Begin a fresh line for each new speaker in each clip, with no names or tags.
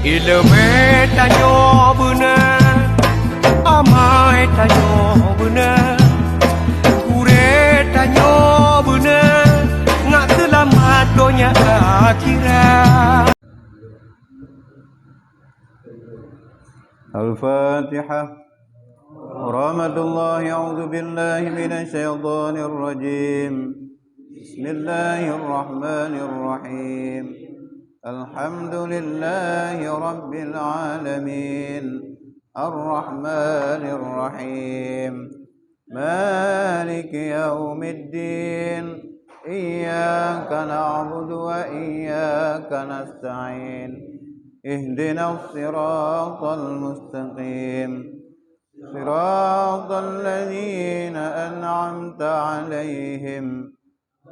Ilme tanyo bener, amai tanyo bener, kure tanyo bener, ngak selamat dunia akhirat.
الفاتحة. ورحمة الله. أعوذ بالله من الشيطان الرجيم. بسم الله الرحمن الرحيم. الحمد لله رب العالمين الرحمن الرحيم مالك يوم الدين إياك نعبد وإياك نستعين اهدنا الصراط المستقيم صراط الذين أنعمت عليهم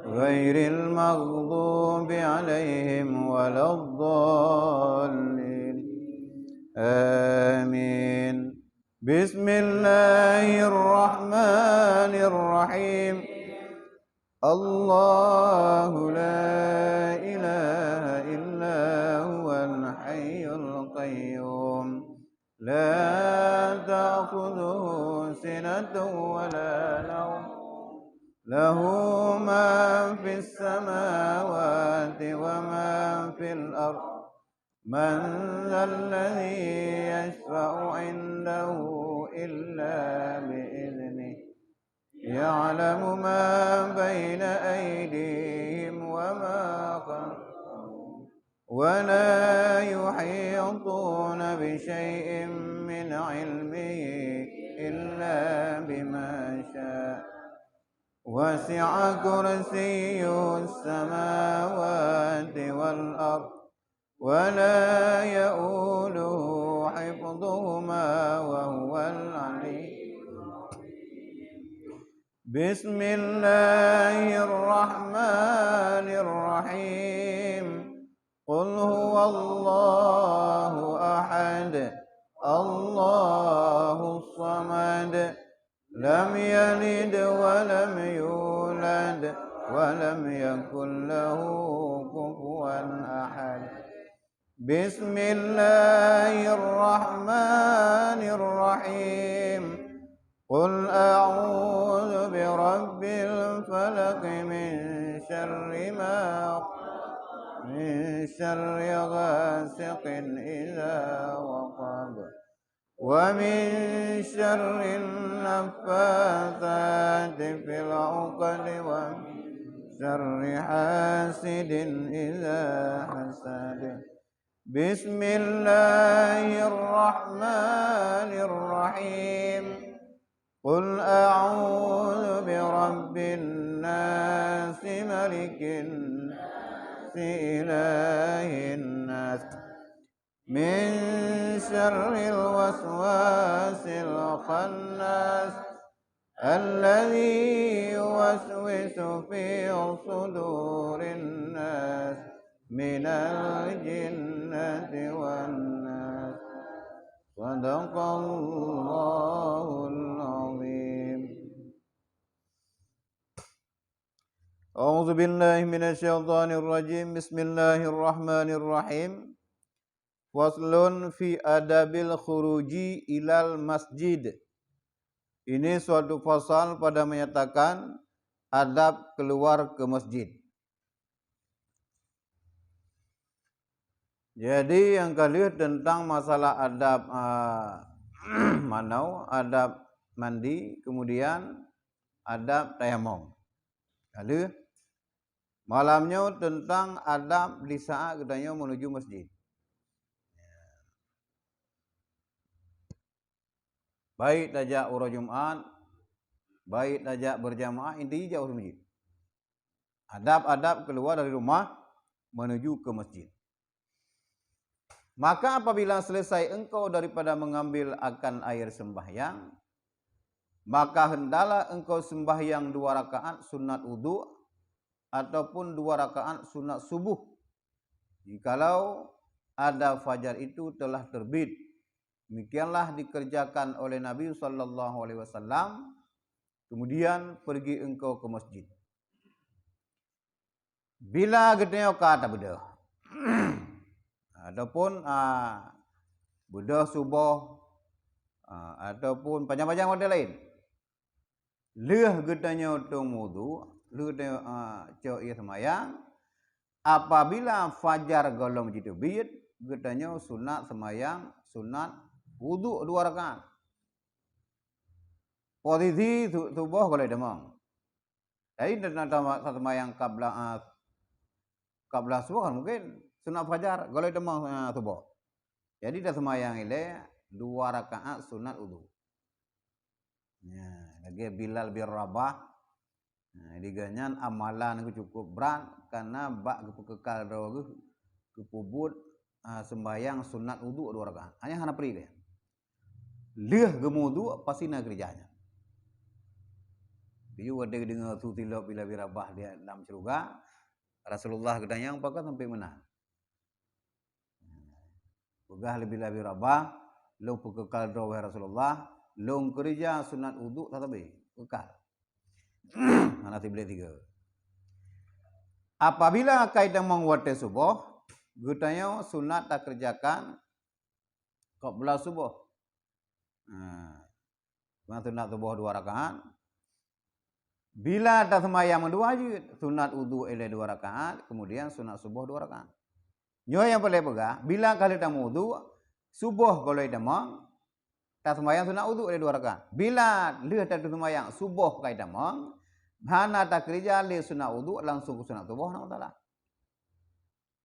غير المغضوب عليهم ولا الضالين آمين. بسم الله الرحمن الرحيم. الله لا إله إلا هو الحي القيوم لا تأخذه سنة ولا نوم له ما في السماوات وما في الأرض من ذا الذي يشفع عنده إلا بإذنه يعلم ما بين أيديهم وما خلفهم ولا يحيطون بشيء من علمه إلا بما شاء وسع كرسيه السماوات والأرض ولا يؤوله حفظهما وهو العلي. بسم الله الرحمن الرحيم. قل هو الله أحد الله الصمد لم يلد ولم يولد ولم يكن له كفوا أحد. بسم الله الرحمن الرحيم. قل أعوذ برب الفلق من شر غاسق إذا وقب ومن شر النفاثات في العقد ومن شر حاسد إذا حسد. بسم الله الرحمن الرحيم. قل أعوذ برب الناس ملك الناس إله الناس من شر الوسواس الخناس الذي يوسوس في صدور الناس من الجنة والناس. صدق الله العظيم. أعوذ بالله من الشيطان الرجيم. بسم الله الرحمن الرحيم. Faslun fi adabil khuruji ilal masjid. Ini suatu fasal pada menyatakan adab keluar ke masjid. Jadi yang kali tentang masalah adab adab mandi, kemudian adab tayamum. Kali malamnya tentang adab di saat katanya menuju masjid. Baik tajak urus Jumat, baik tajak berjamaah, intinya jauh masjid. Adab-adab keluar dari rumah menuju ke masjid. Maka apabila selesai engkau daripada mengambil akan air sembahyang, maka hendaklah engkau sembahyang 2 rakaat sunat wudu ataupun 2 rakaat sunat subuh. Jikalau ada fajar itu telah terbit. Demikianlah dikerjakan oleh Nabi SAW. Kemudian pergi engkau ke masjid. Bila gedenya kata beda. ataupun bedah subuh ataupun panjang-panjang model lain. Leh getanya tong wudu, leh cok ia semayang. Apabila fajar golong jitu bid, getanya sunat semayang, sunat wudu 2 rakaat. Posisi subuh kalau demang. Jadi nak semayang kabla subuh kan mungkin sunat fajar kalau demang subuh. Jadi dah semayang ile 2 rakaat sunat wudu. Ya, lagi Bilal bin Rabah. Diganyan amalan aku cukup berat karena bak kekal doa kepubut sembayang sunat wudu 2 rakaat. Hanya hana pergi dia. Leh gemudu pasti nak kerjanya. Dia ada dengar tu tilap Bilal bin Rabah dia dalam surga. Rasulullah kedanyang pakai sampai mana? Pegah lebih lebih Rabah, lo kekal doa Rasulullah, lo kerja sunat wudu tak tabe, kekal. Mana boleh 3. Apabila kaidah mengwate subuh, gutanya sunat tak kerjakan qabla subuh. Sunat subuh 2 rakaat. Bila tak semayang 2 je, sunat wudu ele 2 rakaat, kemudian sunat subuh 2 rakaat. Nyo yang boleh pegah, bila kali tak wudu, subuh kalau demang, tak semayang sunat wudu ele 2 rakaat. Bila leh tak semayang subuh kai demang, hana tak kerja le sunat wudu langsung ke sunat subuh nak taala.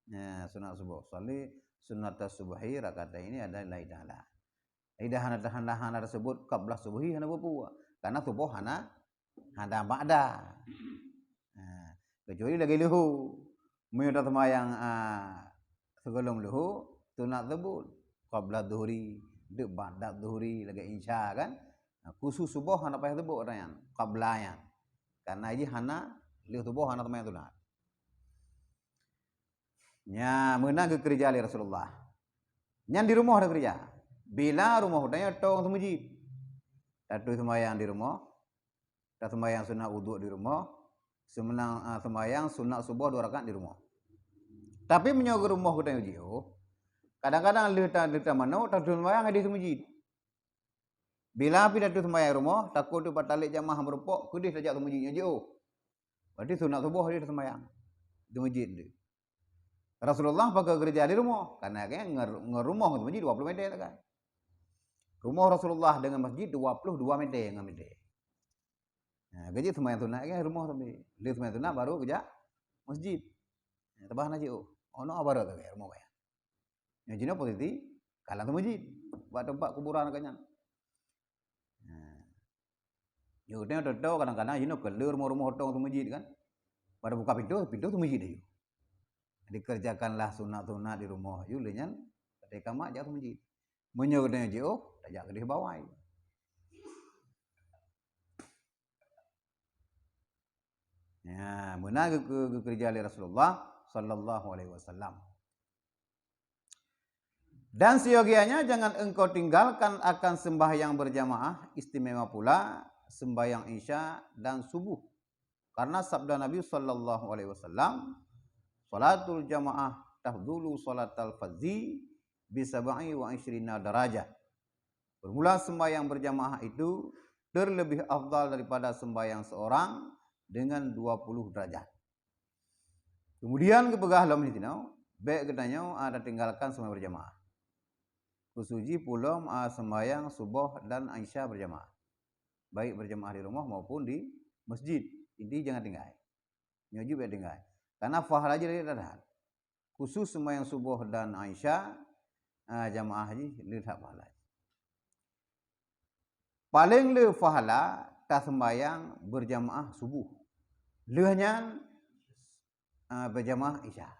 Ya, sunat subuh. Sali sunat subuhi rakaat ini ada la ilaha. Ida hana tersebut qabla subuhi hana berpuas. Karena subuh hana ba'da. Kecuali lagi luhu. Muyudah semayang sebelum luhu sunat sebut qabla dhuhri, ba'da dhuhri lagi insya kan. Khusus subuh hana payah sebut orang qablayan. Karena ini hana lihat tubuh hana teman tunat. Nya menang ke kerja li Rasulullah. Nyan di rumah ada kerja. Bila rumah udahnya tong ke masjid. Tatu semayang di rumah. Tak semayang sunat wudu di rumah. Semenang semayang sunat subuh 2 rakaat di rumah. Tapi menyogo rumah udahnya jauh. Kadang-kadang lihat mana tatu semayang di masjid. Bila api datu semayang rumah, takut tu patalik jamaah merupok, kudih sajak tu masjidnya jauh. Berarti sunat subuh dia semayang di masjid dia. Rasulullah pakai kerja di rumah, karena kan ngerumah ke masjid 20 meter kan. Rumah Rasulullah dengan masjid 22 meter dengan meter. Nah, kerja semayang sunat kan rumah tapi dia semayang sunat baru kerja masjid. Tabah na jauh. Ono baru tu rumah kaya. Yang jenis posisi kalah tu masjid, buat tempat kuburan kanya. Yo dia tahu kadang-kadang you know keluar rumah hotong tu masjid kan. Pada buka pintu tu masjid dia. Dikerjakanlah sunat-sunat di rumah. You lenyan ketika mak jauh masjid. Menyuruhnya jauh, tajak ke di bawah. Ya, benar ke kerja oleh Rasulullah sallallahu alaihi wasallam. Dan seyogianya jangan engkau tinggalkan akan sembahyang berjamaah, istimewa pula sembahyang Isya dan subuh. Karena sabda Nabi sallallahu alaihi wasallam, salatul jamaah tafdulu salatal fardhi bi 27 darajah. Bermula sembahyang berjamaah itu terlebih afdal daripada sembahyang seorang dengan 20 derajat. Kemudian kepegah lam ni tinau, baik katanya ada tinggalkan sembahyang berjamaah. Kusuji pula sembahyang subuh dan Isya berjamaah. Baik berjamaah di rumah maupun di masjid. Inti jangan tinggal. Nyojib ya tinggal. Karena fahala aja dia ada. Khusus sembahyang subuh dan Isya jamaah haji lihat fahala. Paling le fahala tak sembahyang berjamaah subuh. Lehnya berjamaah Isya.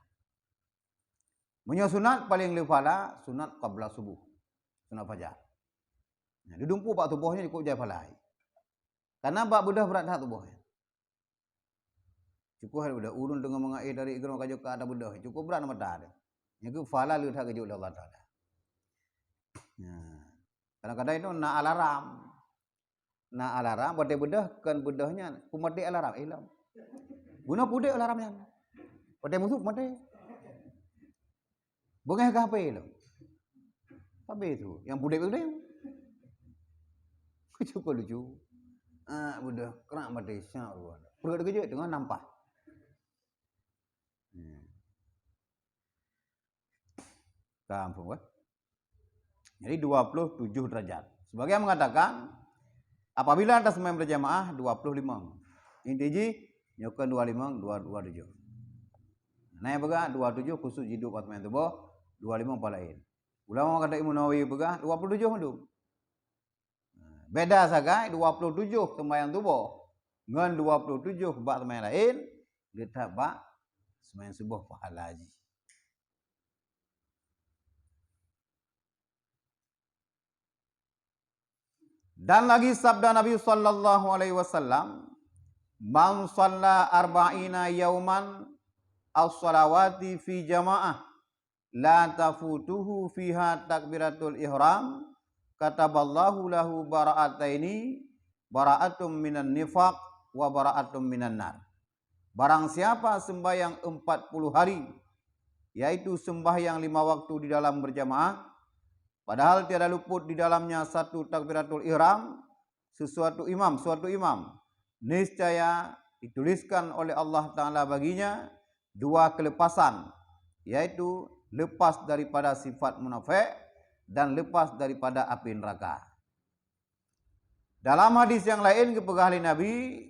Punya sunat paling le fahala sunat qabla subuh. Sunat fajar. Nah, didumpu pak tubuhnya cukup jaya falai. Karena bak budah berat dah tubuhnya. Cukup hari budah urun dengan mengair dari igram kajuk ke ada budah. Cukup berat nama dah ada. Yang ke falai le dah kajuk Allah Taala. Nah, kadang-kadang itu nak alarm. Nak alarm pada budah kan budahnya pemati alarm hilang. Guna pudik alarmnya. Pada musuh mati. Bengah ke HP tu. Apa itu? Yang budak-budak. Cukup lucu. Budak kerak mati siap luar. Pergi kerja dengan nampak. Kampung kan? Jadi 27 derajat. Sebagian mengatakan apabila anda sembahyang berjamaah 25. Inti nyokan 25 27. Nah yang begah 27 khusus hidup pas main tubuh 25 palain. Ulama kata Imam Nawawi begah 27 hidup. Beda sagai 27 sembahyang tubuh dengan 27 bak sembahyang lain kita bak sembahyang subuh pahala haji. Dan lagi sabda Nabi sallallahu alaihi wasallam, "Man shalla arba'ina yauman as-salawati fi jamaah la tafutuhu fiha takbiratul ihram kataballahu lahu bara'ataini bara'atum minan nifaq wa bara'atum minan nar." Barang siapa sembahyang 40 hari, yaitu sembahyang 5 waktu di dalam berjamaah, padahal tiada luput di dalamnya satu takbiratul ihram, suatu imam, niscaya dituliskan oleh Allah Ta'ala baginya 2 kelepasan, yaitu lepas daripada sifat munafik dan lepas daripada api neraka. Dalam hadis yang lain kepegang Nabi,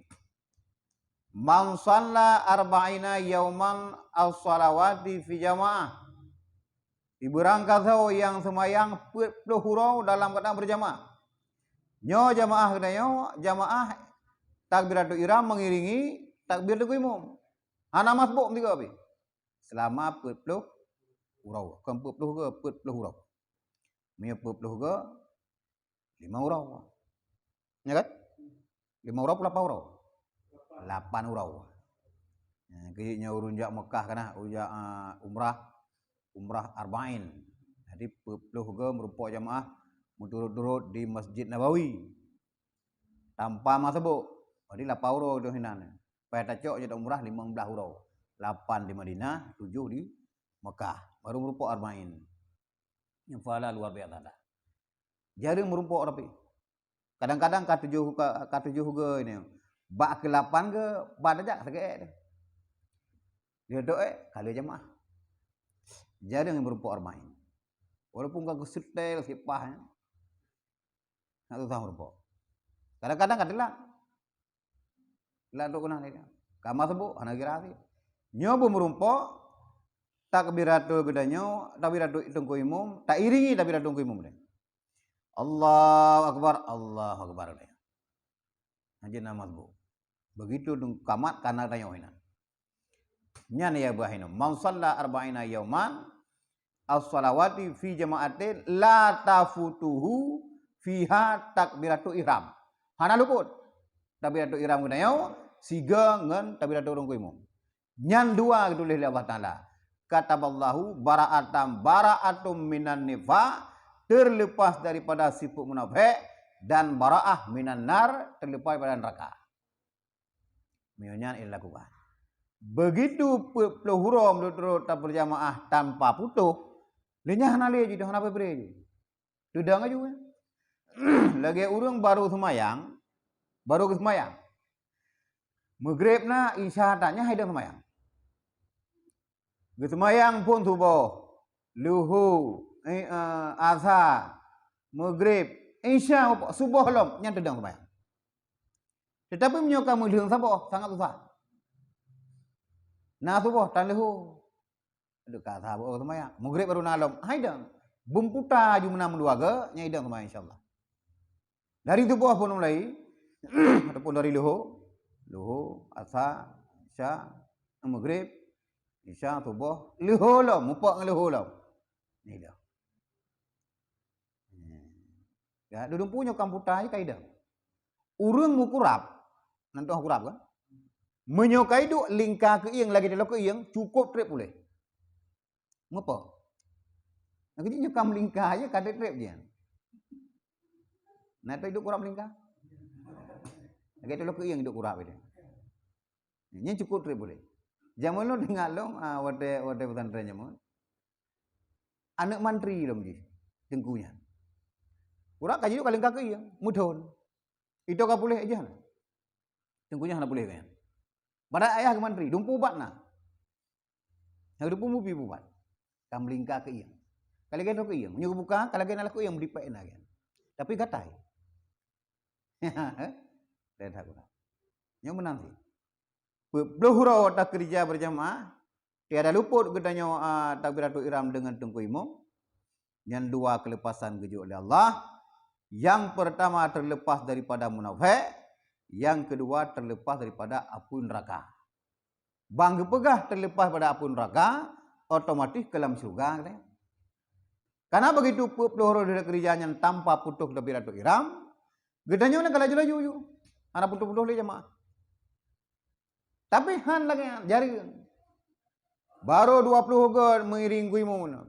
"Man shalla arba'ina yauman as-salawati fi jamaah." Ibarang kata yang semayang 40 hurau dalam keadaan berjamaah. Nyo jamaah kedayo, jamaah takbiratul ihram mengiringi takbiratul imam. Hana masbuk tiga api. Selama 40 hurau. Ke 40 ke 40 hurau. Mia 40 ke 5 hurau. Ya kan? 5 hurau 8 hurau. 8 hurau. Kayaknya urunjak Mekah kana, urunjak umrah arba'in. Jadi 40 ke merupakan jamaah menurut-turut di Masjid Nabawi tanpa masbuk. Jadi 8 hurau tu hinan. Pai tacok je umrah 15 hurau. 8 di Madinah, 7 di Mekah. Baru merupakan arba'in. Yang fala luar biasa dah. Jadi merupakan rapi. Kadang-kadang K7 ke ini. Bak ke-8 ke bak ajak segek dia. Dia doa kali jamaah. Jadi yang berupa arba'in. Walaupun kau setel sipahnya. Nak tahu berupa. Kadang-kadang katalah. Lah tu kena dia. Kama sebut anak kira nyo berumpa takbiratul gedanyo, takbiratul tungku imam, tak iringi takbiratul tungku imam dia. Allahu akbar dia. Haji nama sebut. Begitu kamat kana tanya hinan. Nyan ya bahino man shalla arba'ina yauman as-salawati fi jama'atin la tafutuhu fiha takbiratul ihram. Hana luput takbiratul ihram kunayo siga ngan takbiratul rungku imam. Nyan dua ditulis oleh Allah Taala. Kataballahu bara'atum minan nifaq, terlepas daripada sifat munafik, dan bara'ah minan nar, terlepas daripada neraka. Mionyan ilakukan. Begitu pelahura menurut tak berjamaah tanpa putus, lenyah nali je dah apa beri je. Tudang aja kan. Lagi urang baru semayang. Maghrib na isya tanya haidang semayang. Semayang pun subuh, luhu, asar, maghrib, isya subuh lom nyang tudang semayang. Tetapi menyokong melihat sabar sangat susah. Nah subuh tan lehu. Aduh kata sabar semayang. Maghrib baru nalom. Haidang. Bumputa ju menam dua ke nyaidang semayang insyaallah. Dari subuh pun mulai ataupun dari luhu, asar, isya, maghrib, isya, subuh, luhu lom, mupak ngeluhu lom. Ni dah. Ya, duduk punya komputer aja kaidah. Urang mukurap. Nanti kurap kan? Menyukai duk lingkar ke yang lagi dalam ke yang cukup trip boleh. Ngapa? Nak kerja nyukam lingkar aja kada trip dia. Nanti duk kurap lingkar. Lagi dalam ke yang duk kurap dia. Ini cukup trip boleh. Zaman lo dengar lo wade pesantren jamun. anak mantri dong ji tengkunya. Kurang kaji tu kalian kaki yang mudhon. Itu kau boleh aja. Tengkunya hana boleh kan. Pada ayah ke mantri, dumpu ubat na. Yang dumpu mubi ubat. Kam lingka ke yang. Kalau kita ke yang, menyuruh buka, kalau kita nak ke yang beripak na kan. Tapi gatai. Dah tak kurang. Yang menang sih. Beluhurau tak kerja berjamaah. Tiada luput gedanya takbiratul ihram dengan tungku imam. Yang dua kelepasan keju oleh Allah. Yang pertama terlepas daripada munafik, yang kedua terlepas daripada api neraka. Bang pegah terlepas pada api neraka, otomatis ke dalam syurga. Karena begitu peluru dari kerjanya tanpa putus takbiratul ihram, gedanya orang kalau laju-laju, anak putus-putus le jemaah. Tapi han lagi jari. Baru 20 gol mengiring guimun.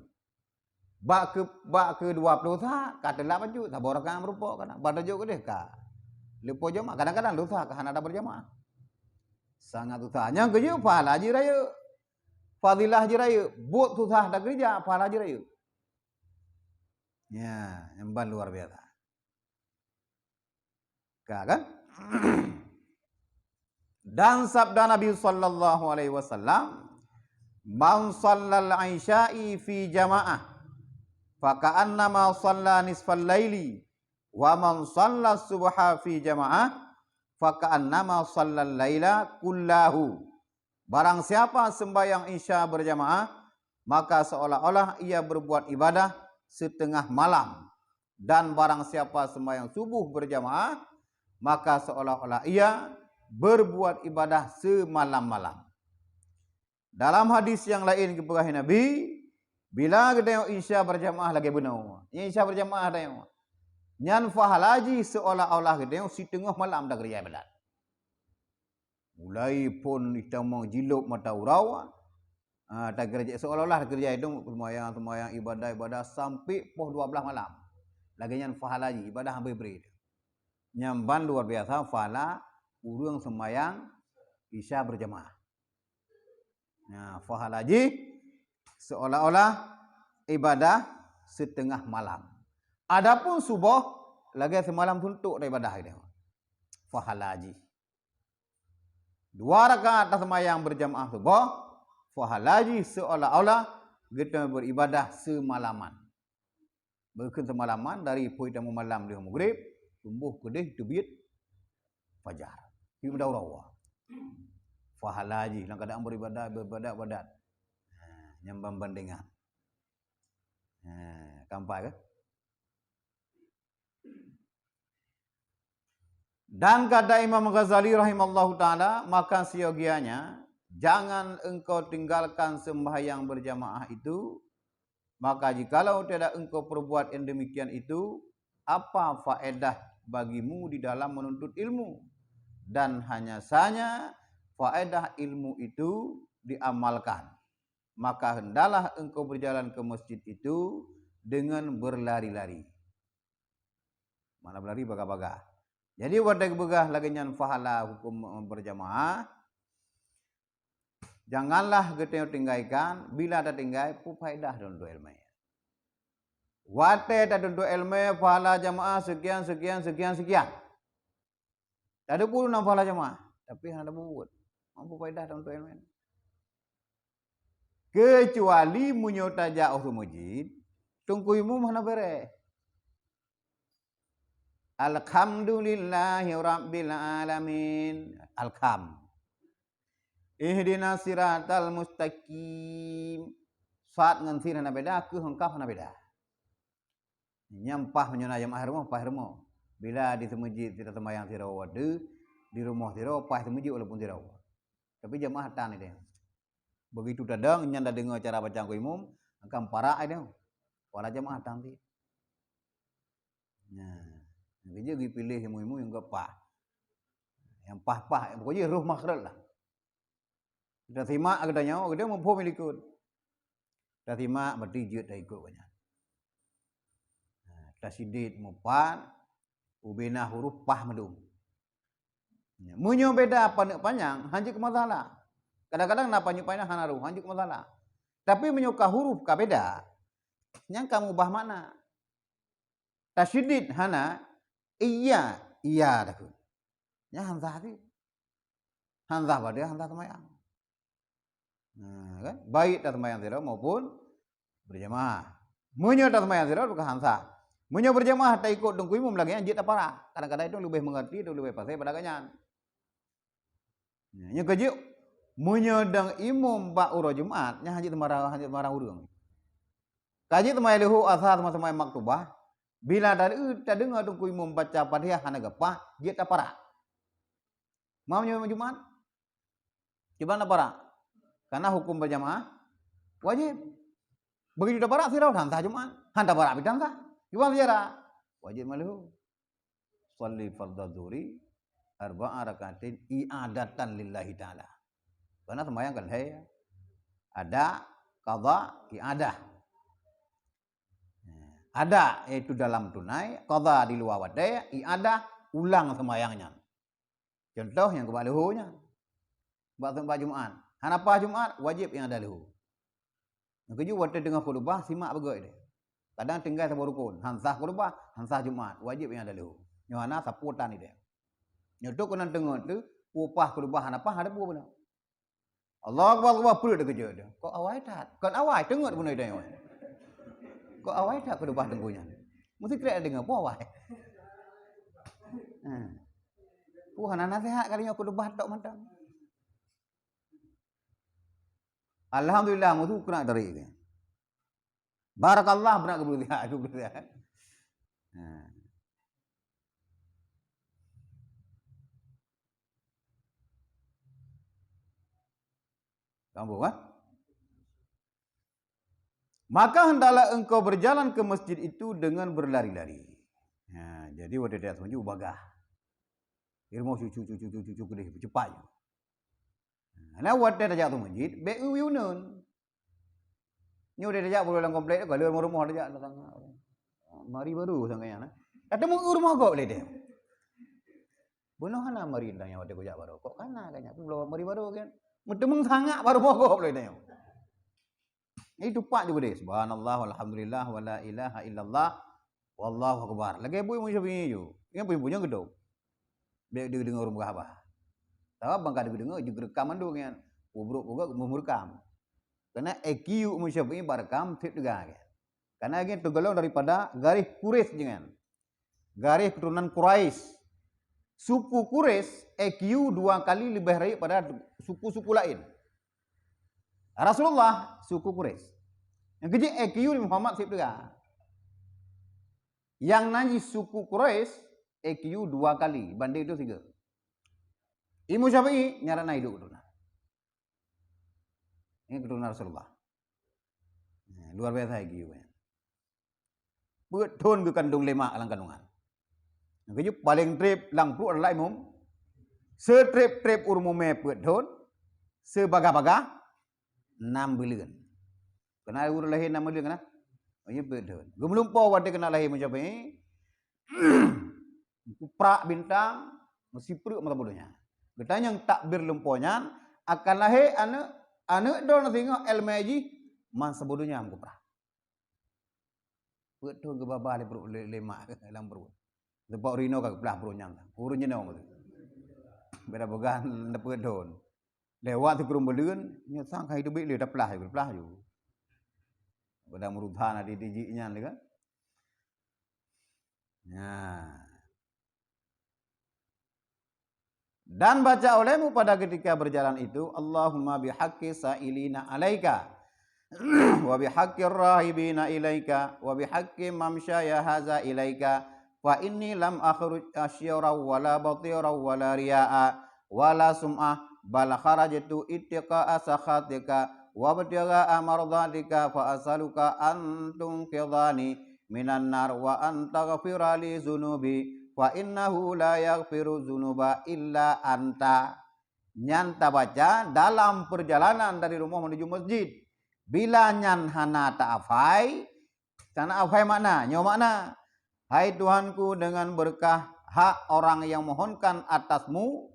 Bak ke 20 sah, kata lah baju, tak borakan merupa kan. Pada juga deh ka. Lepo jemaah, kadang-kadang lusa kan ada berjamaah. Sangat usahanya kerja pahala haji raya. Fadilah haji raya, buat susah dah kerja pahala haji raya. Ya, yang luar biasa. Kan? Dan sabda Nabi sallallahu alaihi wasallam, "Man shallal isya'i fi jamaah faka'annama shalla nisfal laili wa man shalla subha fi jamaah faka'annama shallal laila kullahu." Barang siapa sembahyang isya berjamaah, maka seolah-olah ia berbuat ibadah setengah malam. Dan barang siapa sembahyang subuh berjamaah, maka seolah-olah ia berbuat ibadah semalam-malam. Dalam hadis yang lain kepada Nabi, bila kita isya berjamaah lagi benar. Yang isya berjamaah ada yang nyan fahalaji seolah-olah kita si tengah malam dah kerja ibadat. Mulai pun kita mau jiluk mata urau, tak kerja seolah-olah kerja itu semayang ibadah sampai pukul 12 malam. Lagi nyan fahalaji ibadah hampir beri. Nyamban luar biasa fahala urang semayang isya berjamaah. Nah, fahalaji seolah-olah ibadah setengah malam. Adapun subuh lagi semalam suntuk dah ibadah dia. Fahalaji. 2 rakaat semayang berjamaah subuh, fahalaji seolah-olah kita beribadah semalaman. Berken semalaman dari poitamu malam dia maghrib, tumbuh kedih terbit fajar. Di berdaurawah. Fahalaji dalam keadaan beribadah badat. Nyambang bandingan. Kampai ke? Dan kata Imam Ghazali rahimallahu ta'ala, maka siogianya, jangan engkau tinggalkan sembahyang berjamaah itu, maka jikalau tidak engkau perbuat yang demikian itu, apa faedah bagimu di dalam menuntut ilmu? Dan hanya saja faedah ilmu itu diamalkan. Maka hendaklah engkau berjalan ke masjid itu dengan berlari-lari. Mana berlari baga-baga. Jadi wadah begah lagi nyan fahala hukum berjamaah. Janganlah kita tinggalkan bila ada tinggal pu faedah don do ilmu. Wate ada don do ilmu fahala jamaah sekian. Tak ada pun nak fahala jamaah, tapi ada buat. Mampu faedah don do ilmu. Kecuali munyota jauh ke masjid, tungkuimu mana bere. Alhamdulillahi rabbil alamin. Alham. Ihdinas siratal mustaqim. Saat ngansi na beda ke hengkap na beda. Nyampah menyona jamaah rumah pah rumah. Bila di masjid tidak sembahyang tiraw wade, di rumah tiraw pah masjid walaupun tiraw. Tapi jamaah tan dia. Begitu dadang nyanda dengar cara baca imam, akan para dia. Para jamaah tan ti. Nah, dia dipilih ilmu yang gepah. Yang pah-pah, pokoknya roh makhraj lah. Kita simak katanya, dia mampu ikut. Kita simak berarti dia dah ikut banyak. Tasidid mupan, ubina huruf pah medung. Munyo beda panjang, hanjik masalah. Kadang-kadang nak panjang panjang hanaru, hanjik masalah. Tapi menyuka huruf ka beda. Yang kamu ubah mana? Tasyidid hana iya dah kun. Nya hamzah ti. Hamzah pada hamzah semayang. Nah, kan? Baik dah semayang zero maupun berjamaah. Munyo dah semayang zero bukan hamzah. Munyo berjamaah tak ikut dengku imam lagi anjit apa? Kadang-kadang itu lebih mengerti, itu lebih pasai pada kanyan. Nya kejuk munyo dang imam ba uro Jumat, nya anjit marah urang. Kaji temai lehu asar sama maktubah. Bila tak dengar dengku imam baca Fatihah hana gapah, jit apa? Mau nyoba Jumat? Gimana para? Karena hukum berjamaah wajib. Begitu dah para sirau hantar Jumat, hantar para bidang sah. Gimana cara? Wajib malu. Shalli fardhu dzuri arba'a rakaatin i'adatan lillahi ta'ala. Karena sembahyang kan ada qadha i'adah. Ada yaitu dalam tunai, qadha di luar wadai, i'adah ulang sembahyangnya. Contoh yang kebalik lehunya. Buat tempat Jumat. Hanapa Jumat wajib yang ada lehu. Yang keju waktu dengar khutbah simak begitu dia. Kadang tinggal satu rukun, hansah khutbah, hansah Jumat, wajib yang ada lehu. Nyohana saputan dia. Nyoto kena dengar tu upah khutbah hanapa ada buah benar. Allah Akbar perlu dia kerja dia. Kok awai tak? Kau awai dengar benar dia. Kok awai tak khutbah dengkunya. Mesti kira dengar apa awai. Hana nasihat kalinya khutbah tok mantap. Alhamdulillah mutu kena dari ini. Barakallah benar keberlihat aku berlihat. Kamu kan? Maka hendaklah engkau berjalan ke masjid itu dengan berlari-lari. Jadi waktu dia tunjuk bagah. Ilmu cucu gede cepat. Nah, waktu dia jatuh masjid, beuyunun. Ni udah dia boleh dalam komplek, kalau rumah dia datang. Mari baru sangkanya. Ada mau rumah kok boleh dia. Bunuh hana mari tanya waktu kejak baru. Kok kana kanya? Belum mari baru kan. Mutemeng sangat baru mau kok boleh dia. Itu pak juga deh. Subhanallah walhamdulillah wala ilaha illallah wallahu akbar. Lagi ibu mau syafi'i ju. Yang punya gedung. Dia dengar rumah apa? Tahu bangka dengar juga rekaman tu kan. Ubruk juga merekam. Karena EQ musyafi'i barekam tip juga kan. Karena ini tergolong daripada garis Quraisy jangan. Garis keturunan Quraisy. Suku Quraisy EQ 2 kali lebih baik pada suku-suku lain. Rasulullah suku Quraisy. Yang kecil EQ di Muhammad tip juga. Yang najis suku Quraisy EQ 2 kali, banding itu 3. Imam Syafi'i nyarana hidup keturunan. Ini keturunan Rasulullah. Luar biasa EQ. Betul ke kandung 5 alang kandungan. Yang keju paling trip lang pru adalah imam. Setrip-trip urumume betul. Sebaga-baga 6 bulan. Kena urut lahir 6 bulan kena. Oh ya betul. Gemelumpau waktu kena lahir macam ni. Kuprak bintang mesti perut mata bodohnya. Bertanya yang takbir lumponya akan lahir anak don tengok LMG masa bodohnya am kuprak. Betul ke babah le perut lemak dalam perut. Sebab rino ka belah perutnya. Urunnya nang tu. Beda bogan dapat don. Lewat tu kurung beleun nya sang kai tu bik le daplah ju. Beda muruthan ada dijinya kan. Dan baca olehmu pada ketika berjalan itu Allahumma bihaqqi sa'ilina alaika wa bihaqqir rahibina ilaika wa bihaqqi mamsyaya haza ilaika fa inni lam akhruj asyara wala batira wala riya'a wala sum'ah bal kharajtu ittiqa'a sakhatika wa btigha'a mardatika fa as'aluka an tunqidhani minan nar wa an taghfira li dzunubi wa innahu la yaghfiru dzunuba illa anta. Nyanta baca dalam perjalanan dari rumah menuju masjid. Bila nyan hana ta'afai, sana afai makna, nyo makna. Hai Tuhanku, dengan berkah hak orang yang mohonkan atasmu,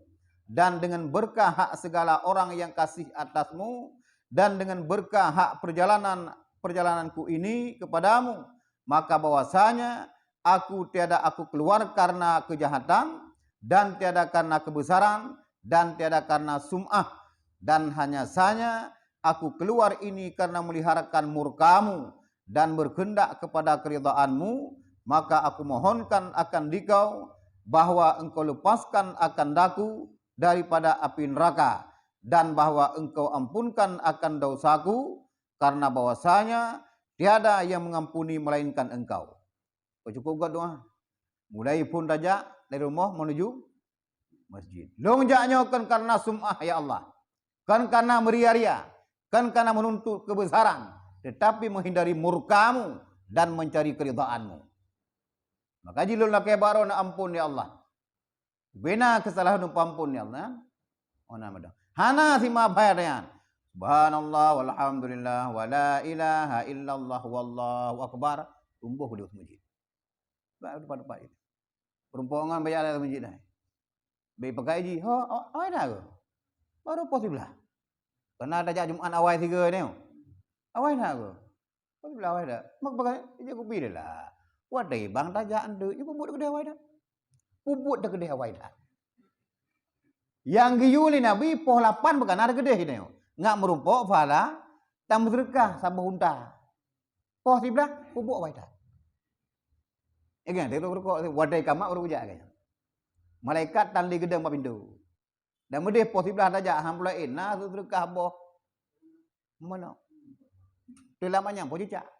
dan dengan berkah hak segala orang yang kasih atasmu, dan dengan berkah hak perjalanan perjalananku ini kepadamu, maka bahwasanya aku tiada aku keluar karena kejahatan, dan tiada karena kebesaran, dan tiada karena sum'ah, dan hanya saja aku keluar ini karena meliharakan murkamu dan berkehendak kepada keridhaanmu, maka aku mohonkan akan dikau bahwa engkau lepaskan akan daku daripada api neraka, dan bahwa engkau ampunkan akan dosaku, karena bahwasanya tiada yang mengampuni melainkan engkau. Cukup buat doa. Mulai pun raja dari rumah menuju masjid. Lonjaknya kan karena sum'ah ya Allah, kan karena meria-ria, kan karena menuntut kebesaran, tetapi menghindari murkamu dan mencari keridhaanmu. Maka jilul lakai baro na ampun ya Allah. Bina kesalahan ampun ya Allah. Ona madah. Hana sima bayarnya. Subhanallah walhamdulillah wa la ilaha illallah wallahu akbar. Tumbuh di masjid. Depan-depan itu. Perempuan bayar di masjid dah. Baik pakai ji. Awai dah ke? Baru posible lah. Karena ada Jumat awal 3 ni. Awai dah ke? Posible awai dah. Mak pakai je kopi dia lah. Wadai bang tajak anda. Ibu buat kedai awai dah. Puput dah kedai awai dah. Yang giyuli Nabi poh 8 bukan ada kedai ni. Ngak merumpok fala tam sedekah sabah unta. Poh 11 pupuk awai dah. Kan dia rokok wadai kamak baru ujak kan. Malaikat tali gedang pintu. Dan medih poh 11 tajak hang pulain nah sedekah boh. Mana? Tu lamanya poh cicak.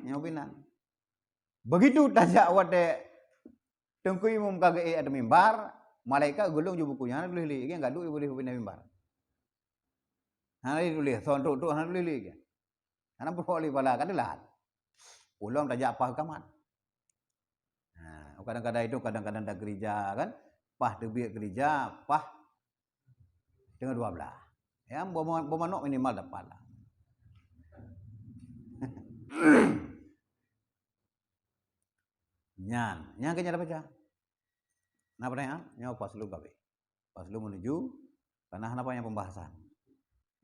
Yang binan. Begitu tajak wadai tengku imam kagak ada mimbar, malaikat gulung ju bukunya tulis li, kan gaduh boleh pindah mimbar. Hana tulis son tu hana tulis li kan. Hana boleh bala kadalah. Ulang tajak apa kaman. Nah, kadang-kadang itu kadang-kadang dah gereja kan, pah debiak gereja, pah dengan 12. Ya, bermanok minimal dapat lah. Nyan kenya dah baca. Nah pertanyaan, nyawa pas lu gawe. Pas lu menuju, karena apa yang pembahasan.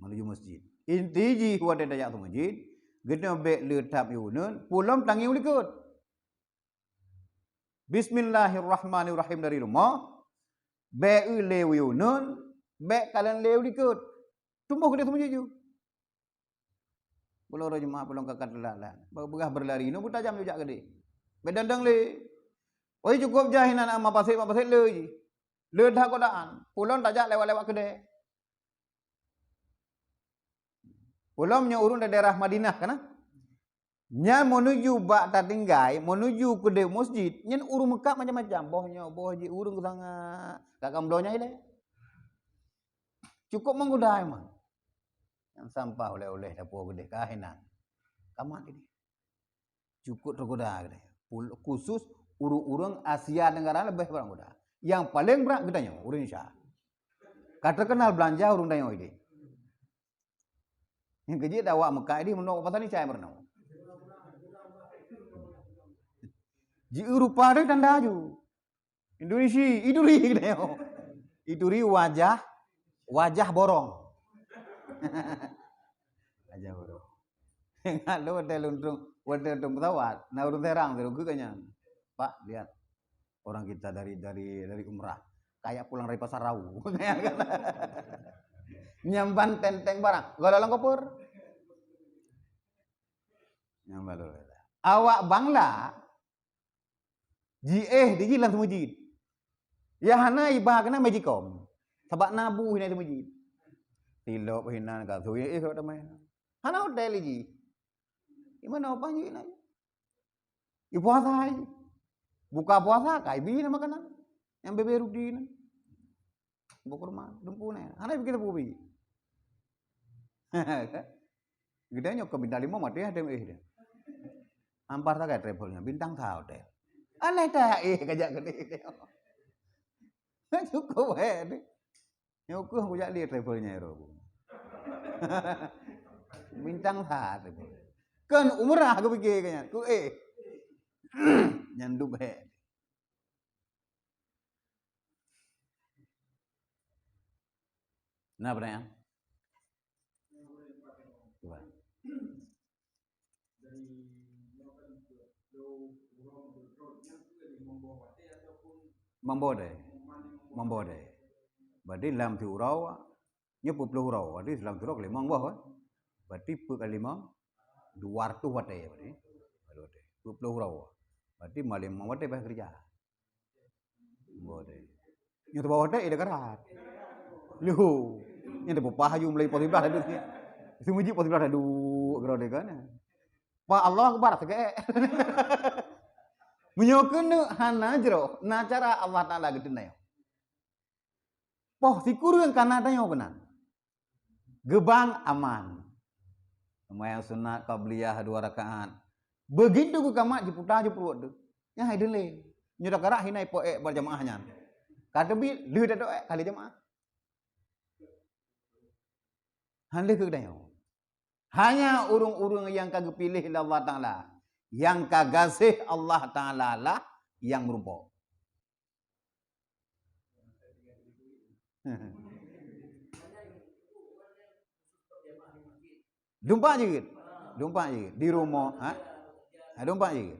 Menuju masjid. Inti ji kuat daya tu masjid, gede be letap yunun, pulang tangi ulikut. Bismillahirrahmanirrahim dari rumah, be lew yunun, be kalian lew ulikut. Tumbuh gede tu masjid ju. Pulau Rajma pulau kakak lala. Begah berlari nu buta jam juga gede. Bedandang le. Oi cukup jahinan ama pasir le. Le dah kodaan. Pulau tajak lewat-lewat gede. Pulau nya urun dari daerah Madinah kana. Nya menuju bak tatinggai, menuju ke masjid, nya urun Mekah macam-macam. Boh ji urun sangat. Kakak mlonya ile. Cukup menggodai mah. Yang sampah oleh-oleh dapur gede kahinan. Kamat ini. Cukup tergoda gede. Khusus urang-urang Asia Tenggara lebih barang goda. Yang paling berat gedanya urang Indonesia. Kata kenal belanja urang dayo ini. Yang keji dah awak Mekah ini menok pasal ni cai pernah. Ji Eropa dia tanda ju. Indonesia iduri gede. Iduri wajah borong. Aja bro. Enggak lu hotel untung pesawat. Nah urun terang terus kayaknya. Pak lihat orang kita dari umrah kayak pulang dari pasar Rawu. Nyamban tenteng barang. Gololong kopur. Nyambal dulu. Awak bangla di jilan tu masjid. Ya hana ibah kena magicom. Sebab nabu hina tu masjid. Tilok hinan ka tu kau dah main. Hana hotel lagi. Di mana apa ni nak? Ibu puasa. Buka puasa kai bi na makanan. Yang bebe rudi na. Buku rumah dumpu na. Hana bikin apa bi? Gede nyok ke bintang 5 mati ada dia. Ampar tak travelnya bintang 5 hotel. Aneh dah kajak gede. Cukup ni. Nyukuh aku jak lihat travelnya ero. Bintang 5 kan umrah aku fikir kayaknya. Ku nyandu bae. Nah pertanyaan. Coba. Membode. Membode. Berarti dalam surau nya 40 hurau. Berarti dalam surau 5 buah kan. Berarti per kali 5 200 wate berarti. 20 hurau. Berarti malim wate bah kerja. Bode. Nya tu bawah ide karat. Lu. Nya tu pahayu mulai positif ada dia. Semuji positif ada du gerode kan. Pak Allah akbar sege. Menyokeun hana jero na cara Allah taala geudeun na. Poh sikureun kana dayo benan. Gebang aman. Sembahyang sunat qabliyah 2 rakaat. Begitu ku kamak diputar je perut tu. Nya hai deule. Nya dak karak hinai poek berjamaahnya. Kadebi leu dak doek kali jamaah. Hande ke dayo. Hanya urung-urung yang kagak pilih Allah Ta'ala. Yang kagasih Allah Ta'ala lah yang merumpok. Dumpak je. Dumpak je. Di rumah. Dumpak je.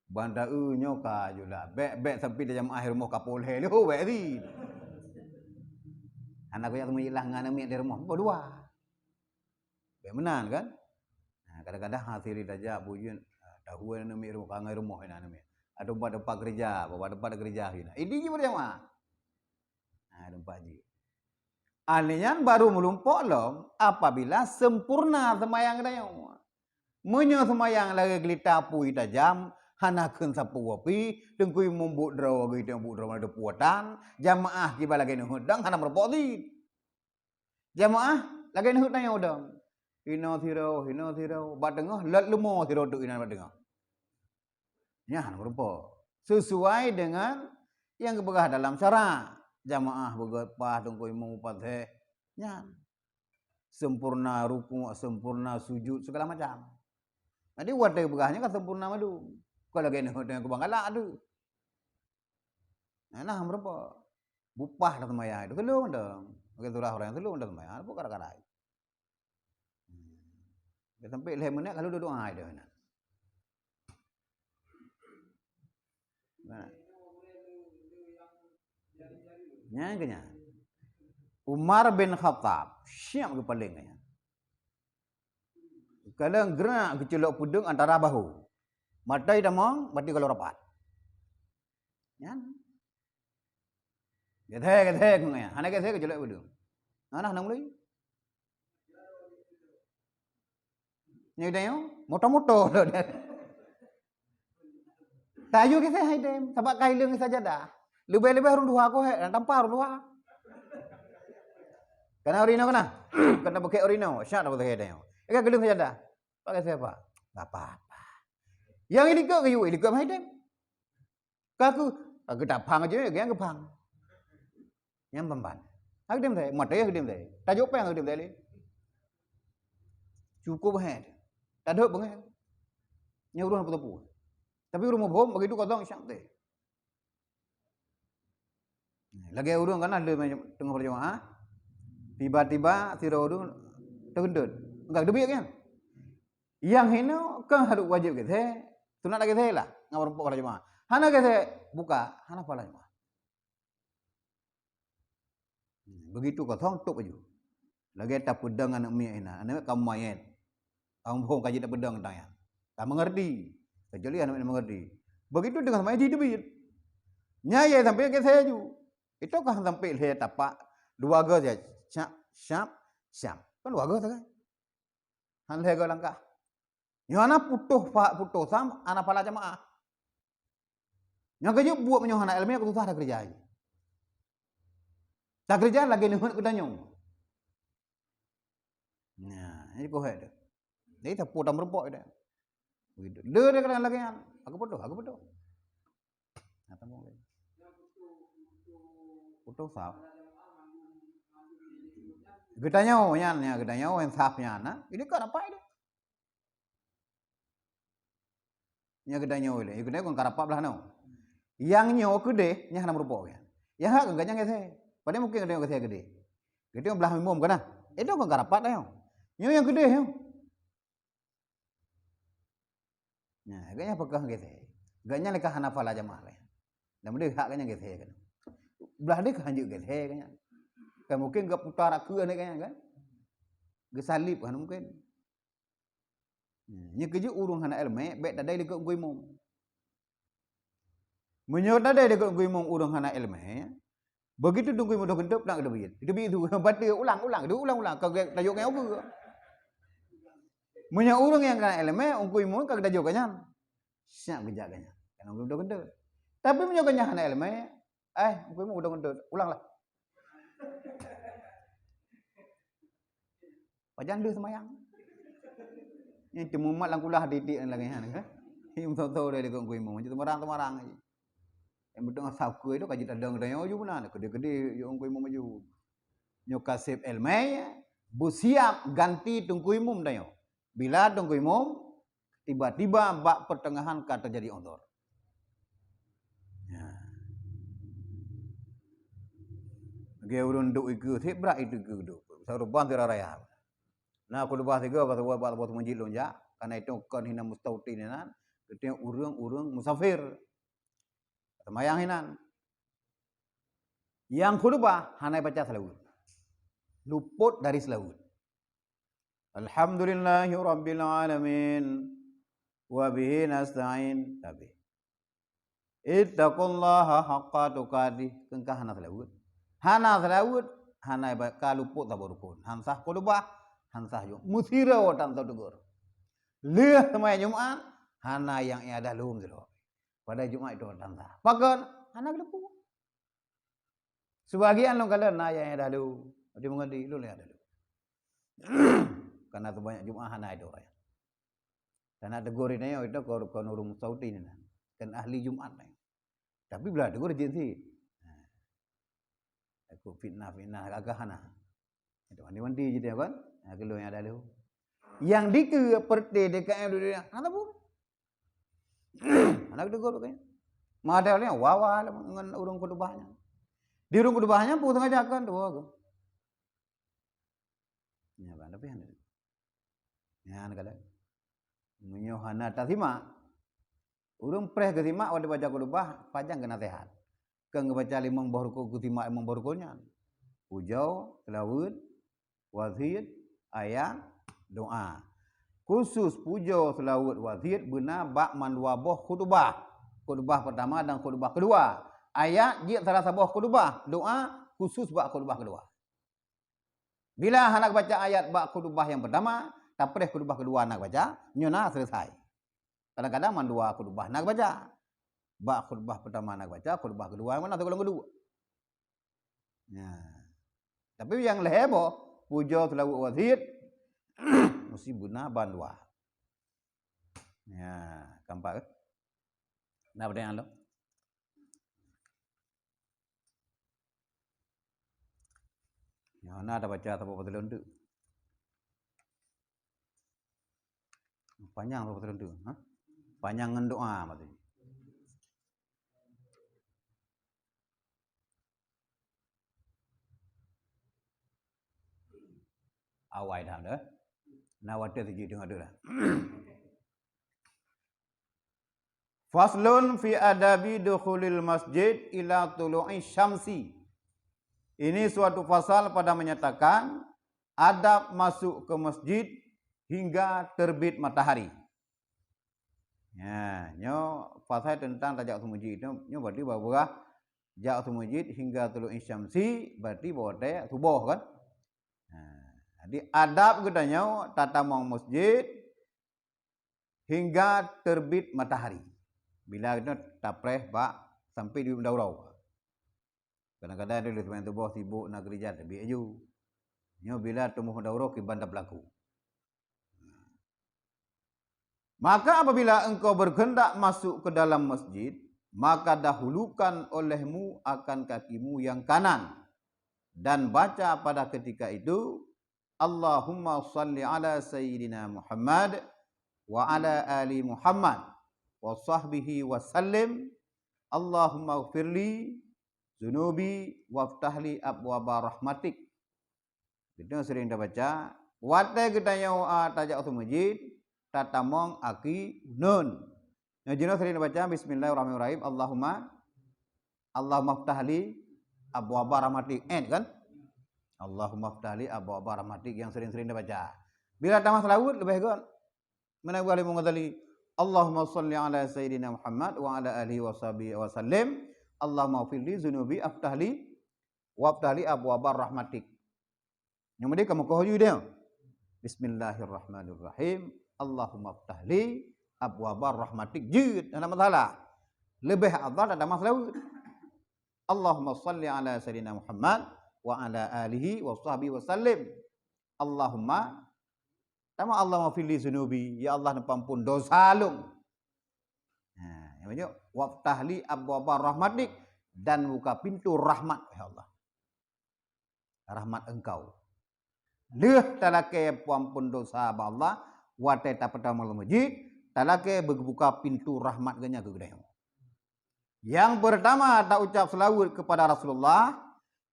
Banda nyo ka jula. Bek sampai dia jamaah rumah kapoleh. Lu bek ni. Anak aku yang hilang dengan anak di rumah. Berdua. Bek menan kan? Kadang-kadang hasil saja bujun tahu yang namik rumah kangai rumah ina namik. Ada tempat kerja, bawa tempat kerja ina. Ini je berjamaah. Tempat je. Anian baru melumpuk lom apabila sempurna semayang dayo. Menyo semayang lagi gelita pui tajam, hanakeun sapu wapi, dengkui mumbuk draw gitu mumbuk draw ada puatan, jamaah kiba lagi nuhudang hana berpoti. Jamaah lagi nuhudang yang udang. Hino thiro, badengah lat lemo thiro tu ina badengah. Nya hana berpo. Sesuai dengan yang kebegah dalam syarak. Jamaah begepah dengkui mengupat nya. Sempurna ruku', sempurna sujud segala macam. Jadi wadai begahnya kan sempurna madu. Kalau lagi nuhudang ku bangala adu. Nah berapa? Bupah dah semaya itu kelung dong. Bagi surah orang kelung dah semaya, bu kara-kara. Sampai leh menit kalau duduk ai dah. Nah. Nya kenya. Umar bin Khattab siap ke palingnya. Kalau gerak kecelok pudung antara bahu. Matai damang, mati kalau rapat. Nya. Gethe ngaya. Anak gethe kecelok pudung. Anak nang mulai. Như đây moto-moto rồi. Tayo kita hai dem, sabak kailung saja dah. Lebih-lebih harus dua ko he, tanpa harus dua. Kena orino kena. Kena pakai orino, syak dah pakai dia. Eka gelung saja dah. Pakai siapa? Tak apa-apa. Yang ini ke kayu, ini ke hai dem. Kaku tak pang aja, yang ke pang. Yang pemban. Aku dem deh, mata ya dem deh. Tajuk apa yang dem deh? Cukup he. Tak ada banget. Nya urang apa-apa. Tapi urang bom begitu kotong syak teh. Lagi urang kan ada tengah berjamaah. Tiba-tiba sira urang tergendut. Enggak debi kan? Yang ini kan harus wajib gitu. Sunat lagi teh lah, ngawur berjamaah. Hana gitu buka, hana pala jamaah. Begitu kotong tuk aja. Lagi tak pedang anak mi ina, anak kamu main. Kamu bohong kaji tak pedang tanya. Tak mengerti. Kecuali anak mengerti. Begitu dengan sama di debit. Nyai sampai ke saya ju. Itu kan sampai saya tapak dua go saja. Syap. Kan dua go saja. Han saya go langkah. Nyana putuh sam anak pala jamaah. Yang kerja buat menyohana ilmiah aku susah dah kerja. Tak kerja lagi nuhun kedanyong. Nah, ini kau ada. Dia tak potong berpok dia. Begitu. Dia kena lagi kan. Aku potong. Kata mau lagi. Potong sah. Gedanya yang sahnya nah. Ini kan apa ini? Nya gedanya oleh. Gedanya kan karapa belah no. Yang nyo gede nya hana berpok ya. Yang hak enggaknya gede. Padahal mungkin gedanya gede. Gede belah mimum kan. Itu kan karapa dah yo. Nyo yang gede yo. Nah, agaknya apakah gitu? Agaknya lekah hanafala jamaah lah. Dan dia hak kanya gitu kan. Belah dia kanjuk gitu kanya. Kan mungkin gak putar ke ni kanya kan. Gesalip kan mungkin. Nya keju urung hana ilmu, baik tadai dekat guimong. Menyot tadai dekat guimong urung hana ilmu. Begitu tunggu mudah gendap nak ada biyit. Itu biyit tu baca ulang-ulang kau tajuk yang apa? Munya urang yang kana eleme ungkui mun kag tajuk kanyan. Siap bejakanya. Kan mudah gendap. Tapi munya kanyan hana eleme, ungkui mun udah gendap, ulanglah. Pajan dia semayang. Ini cuma mat lang kulah didik lagi kan. Ini tahu dia dekat ungkui mun, temarang aja. Yang betul sabku itu kaji tadang dayo ju benar gede-gede yo ungkui mum maju. Nyo kasib elmai busiap ganti tungkui mum dayo. Bila tungkui mum tiba-tiba bak pertengahan ka terjadi ondor. Ya. Ge urun duk iku thik bra itu ge duk. Saruban tira raya. Nah aku lebah tiga buat menjil lonja karena itu kan hina mustautin itu urang musafir. Semayang hinan. Yang kedua, hanai baca selawat. Luput dari selawat. Alhamdulillahi rabbil alamin. Wa bihi nasta'in. Tapi. Ittaqullaha haqqa tuqatih. Kengkah hana selawat. Hana selawat. Hanai baca luput tabarukun. Hansah kedua. Hansah yung. Musira watan tadugur. Lihat semayang Jumat. Hana yang ada lum selawat. Pada Jumat itu tanda. Pakai anak lepu. Sebagian orang kata na yang ada lu. Dia mengerti lu yang ada lu. Karena tu banyak Jumat anak itu orang. Karena tegur ini itu kau urung sauti ni. Kan ahli Jumat ni. Tapi bila tegur jensi. Aku fitnah agak hana. Itu mandi jadi kan? Aku lu yang ada lu. Yang dike perti dekat yang dulu. Apa pun? Anak tegur kayaknya. Madelnya wawa dengan urung kedubahnya. Di urung kedubahnya pun tengah jakan tu aku. Ya kan tapi han. Ya kan kala. Menyohana tasima. Urung preh kesima wadi baca kedubah panjang kena sehat. Kang baca limang baruku kutima imang barukunya. Pujau, selawat, wazid, ayat, doa. Khusus puja selawat wazid benar bak manduaboh khutbah. Khutbah pertama dan khutbah kedua. Ayat dia salah sebuah khutbah. Doa khusus bak khutbah kedua. Bila anak baca ayat bak khutbah yang pertama, tapres khutbah kedua anak baca, nyona selesai. Kadang-kadang mandua khutbah anak baca. Bak khutbah pertama anak baca, khutbah kedua mana tu kedua. Ya. Tapi yang lehebo puja selawat wazid mesti guna bandua. Ya, kampak. Nak pertanyaan lo? Ya, nak ada baca atau betul tu? Panjang atau betul tu? Panjang doa maksudnya. Awai dah dah. Nawat dia tengok dah. Faslun fi adabi dukhulil masjid ila tulu'i syamsi. Ini suatu pasal pada menyatakan adab masuk ke masjid hingga terbit matahari. Ya, nyo pasal tentang tajak ke masjid itu nyo berarti bahwa jak ke masjid hingga tulu'i syamsi berarti bahwa dia subuh kan? Jadi adab katanya tata mau masjid hingga terbit matahari. Bila kita tapreh bak sampai di daurau. Kadang-kadang dia lepas tubuh sibuk nak kerja tapi aju. Nyo bila temu daurau ke bandar berlaku. Maka apabila engkau berkehendak masuk ke dalam masjid, maka dahulukan olehmu akan kakimu yang kanan dan baca pada ketika itu Allahumma salli ala sayyidina Muhammad wa ala ali Muhammad wa sahbihi wa sallim. Allahumma ghfirli zunubi waftahli abwaba rahmatik. Kita sering dah baca. Wate kita yang tajak masjid tatamong aki nun. Jino sering baca bismillahirrahmanirrahim. Allahumma ftahli abwaaba rahmatik. Kan? Allahumma ftahli abwaaba rahmatik yang sering-sering dibaca. Bila tamat selawat lebih kan. Mana boleh mengadali Allahumma salli ala sayyidina Muhammad wa ala alihi wa sahbihi wa sallim. Allahumma fili zunubi aftahli wa aftahli abwaaba rahmatik. Yang mereka kamu kohju dia. Bismillahirrahmanirrahim. Allahumma ftahli abwaaba rahmatik. Jid, ada masalah. Lebih afdal ada masalah. Allahumma salli ala sayyidina Muhammad wa ala alihi wa sahbihi wa sallim. Allahumma tama Allahumma fili zunubi, ya Allah nampampun dosa lung. Nah, yang banyak waftahli abwaaba rahmatik, dan buka pintu rahmat ya Allah. Rahmat engkau. Leh talake pampun dosa ba Allah wa ta pertama masjid, talake berbuka pintu rahmat ganya ke gedai. Yang pertama tak ucap selawat kepada Rasulullah,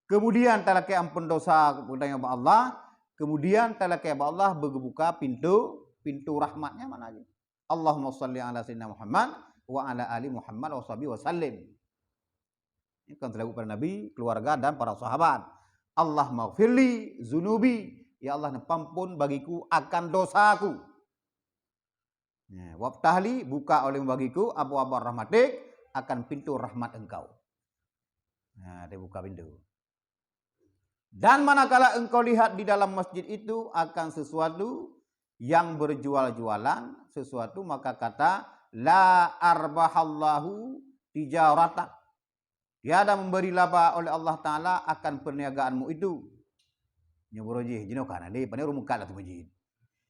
kemudian talake ampun dosa kepada Allah, kemudian talake Allah berbuka pintu rahmatnya mana aja. Allahumma salli ala sayyidina Muhammad wa ala ali Muhammad wa sahbihi wa sallim. Ini kan selawat kepada Nabi, keluarga dan para sahabat. Allah maghfirli zunubi, ya Allah pampun bagiku akan dosaku. Waftahli buka oleh bagiku abwaaba rahmatik, akan pintu rahmat engkau. Nah, dia buka pintu. Dan manakala engkau lihat di dalam masjid itu akan sesuatu yang berjual-jualan sesuatu, maka kata la arbahallahu tijarata. Tiada memberi laba oleh Allah Ta'ala akan perniagaanmu itu. Nyuburoji, jinokan ade pane rumuka lah tu masjid.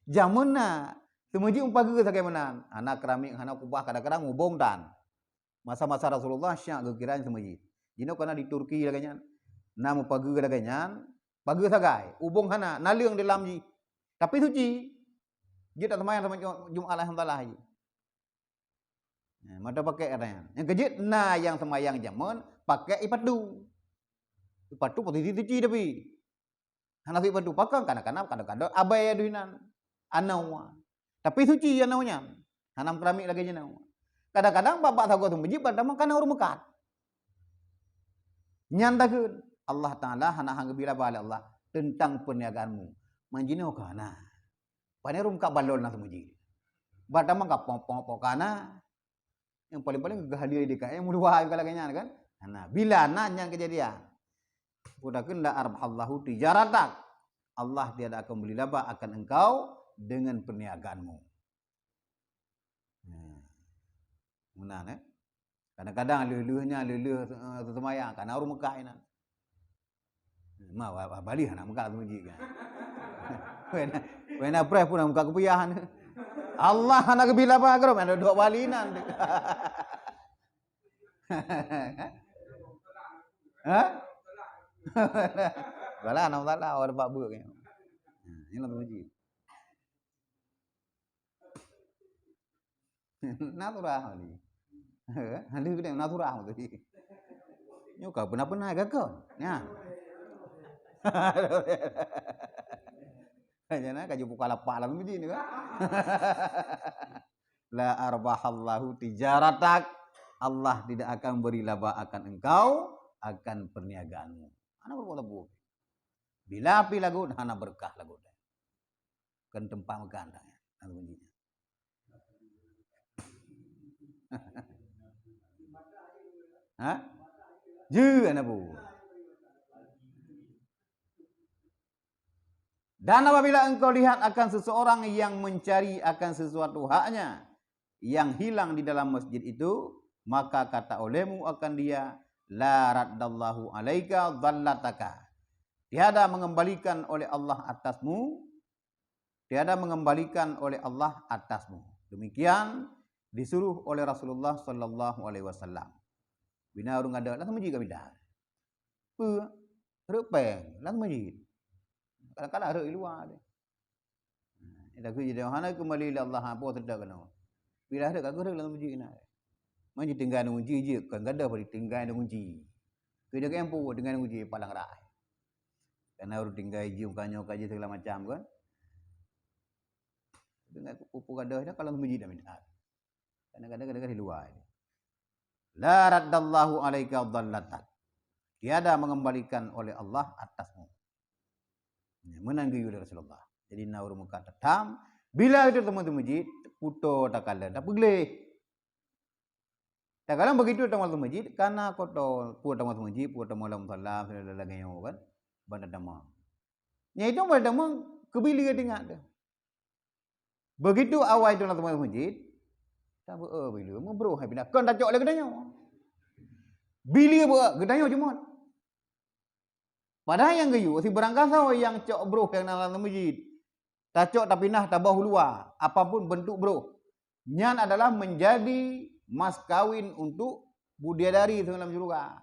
Jamuna tu masjid umpah ge sakai menang. Anak keramik anak kubah kadang-kadang ngubong dan masa-masa Rasulullah syak gekiran tu masjid. Jinokana di Turki laganya. Namu pagi laganya, pagi sagai, ubong hana naliung dalam ji. Tapi suci. Dia tak semayang sama Jumat alhamdulillah ji. Mata pakai katanya. Yang kejit na yang semayang jaman pakai ipadu. Ipadu posisi suci tapi. Hana si ipadu pakai kadang-kadang abai aduinan anawa. Tapi suci anawnya. Hanam keramik lagi jana. Kadang-kadang bapak sago tu masjid pada makan orang mekat. Nyandakeun Allah Taala hana hang bila bala Allah tentang perniagaanmu. Manjino kana. Panerum ka balon na masjid. Bada mang ka pong kana. Yang paling-paling hadir di kae muluwa kalaganya kan. Nah, bila nanya kejadian. Udakeun la arbahallahu tijaratak. Allah tiada akan beli laba akan engkau dengan perniagaanmu. Menang eh. Kadang-kadang lelehnya semayang karena orang Mekah ini. Ma balik anak Mekah tu masjid kan. Wena pres pun muka kepiyahan. Allah anak bila apa karo ada dua balinan. Hah? Bala anak salah orang pak buruk ni. Ini lah tu masjid. Natural ni. Hal itu yang natural tadi. Nyuka pernah gagal. Ya. Jangan kaju buka lapak lah begini kan. La arbahallahu tijaratak. Allah tidak akan beri laba akan engkau akan perniagaanmu. Anak berbuat buruk. Bila api lagu hana berkah lagu. Kan tempat makan dah. Anak bunyinya. Hah? Je anak bu. Dan apabila engkau lihat akan seseorang yang mencari akan sesuatu haknya yang hilang di dalam masjid itu, maka kata olehmu akan dia, la raddallahu alaika dhallataka. Tiada mengembalikan oleh Allah atasmu, tiada mengembalikan oleh Allah atasmu. Demikian disuruh oleh Rasulullah sallallahu alaihi wasallam. Bina urang ada lah masjid ka bida. Repeng lah masjid. Kadang-kadang ada di luar dia. Ida ku jadi hana kembali li Allah apa tidak kena. Bila ada kagak ada dalam masjid kena. Masjid tinggal ngunci je, kan ada pada tinggal ngunci. Kita kan empu dengan ngunci palang rai. Karena urang tinggal je kanyo kaji segala macam kan. Dengan pupu kada kalau masjid dah minat. Kadang-kadang di luar. La raddallahu alaika dhallatan. Tiada mengembalikan oleh Allah atasmu. Menanggi Rasulullah. Jadi naur muka tetam. Bila itu teman-teman masjid, puto tak kala, tak pegelih. Tak kala begitu teman-teman masjid, karena koto puto teman-teman masjid, puto malam salam, lagi yang kan, bandar damang. Nya itu bandar damang kebili dengar tu. Begitu awal itu teman-teman masjid, tak bila, membro hai pindah. Kan tak cok lagi gedanya. Bili apa? Gedanya cuma. Padahal yang gayu, si berangkasa yang cok bro yang dalam masjid. Tak cok tak pindah tak bau luar. Apapun bentuk bro. Nyan adalah menjadi mas kawin untuk bidadari dalam syurga.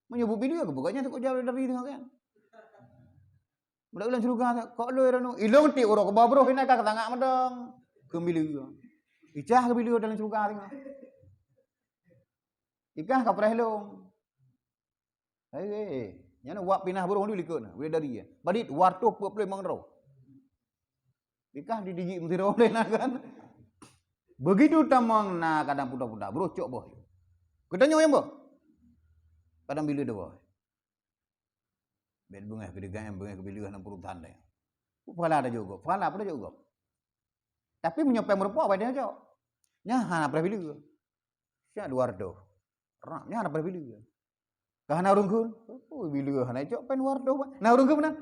Menyebut video ke bukannya tak jauh dari tengok kan. Budak ulang syurga kok lo rano. Ilong ti oro ke bro hina ka tangak medong. Kembili. Icah ke video dalam syurga tengok. Ikah ka prehlong. Hei, nyana wak pinah bro dulu likun. Bidadari ya. Badit warto pe mangro. Ikah di digi mesti roleh kan. Begitu tamang na kadang pudak-pudak bro cok boh. Kedanya yang boh. Kadang bila dah boh. Bet bunga kedegan bunga kebilihan 60 tanda. Pala ada juga. Pala apa juga. Tapi menyopeng merupa apa dia cok. Nya hana pernah bila. Sia luar doh. Rak nya hana pernah bila. Kahana rungkun. Oh bila hana cok pen luar doh. Na rungkun benar.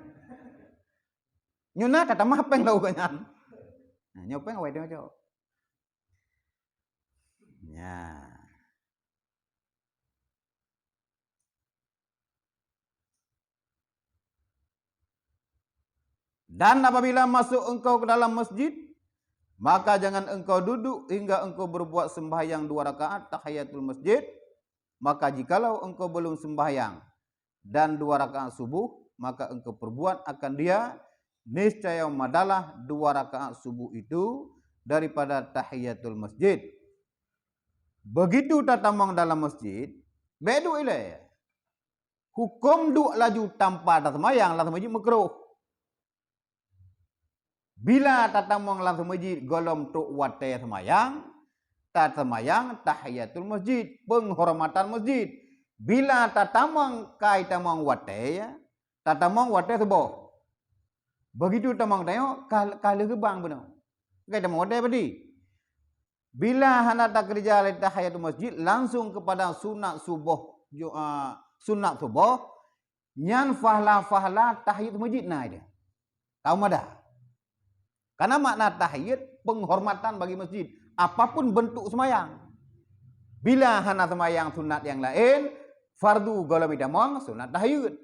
Nyuna kata mah peng lau kanyan. Nah, nyopeng awak dia cok. Ya. Dan apabila masuk engkau ke dalam masjid, maka jangan engkau duduk hingga engkau berbuat sembahyang 2 rakaat tahiyatul masjid. Maka jikalau engkau belum sembahyang dan 2 rakaat subuh, maka engkau perbuat akan dia niscaya madalah 2 rakaat subuh itu daripada tahiyatul masjid. Begitu tatamang dalam masjid, bedu ile. Hukum duk laju tanpa tamayang dalam masjid makruh. Bila tatamang dalam masjid golom tuk wate semayang, tamayang tahiyatul masjid, penghormatan masjid. Bila tatamang kai tamang wate ya, tatamang wate seboh. Begitu tamang tengok kala gebang benar. Kai tamang wate padi. Bila hendak tak kerja oleh tahiyatul masjid langsung kepada sunat subuh sunat subuh nyan fahla tahiyatul masjid nah dia. Tahu madah. Karena makna tahiyat penghormatan bagi masjid apapun bentuk semayang. Bila hendak semayang sunat yang lain fardu golong idamang sunat tahiyat.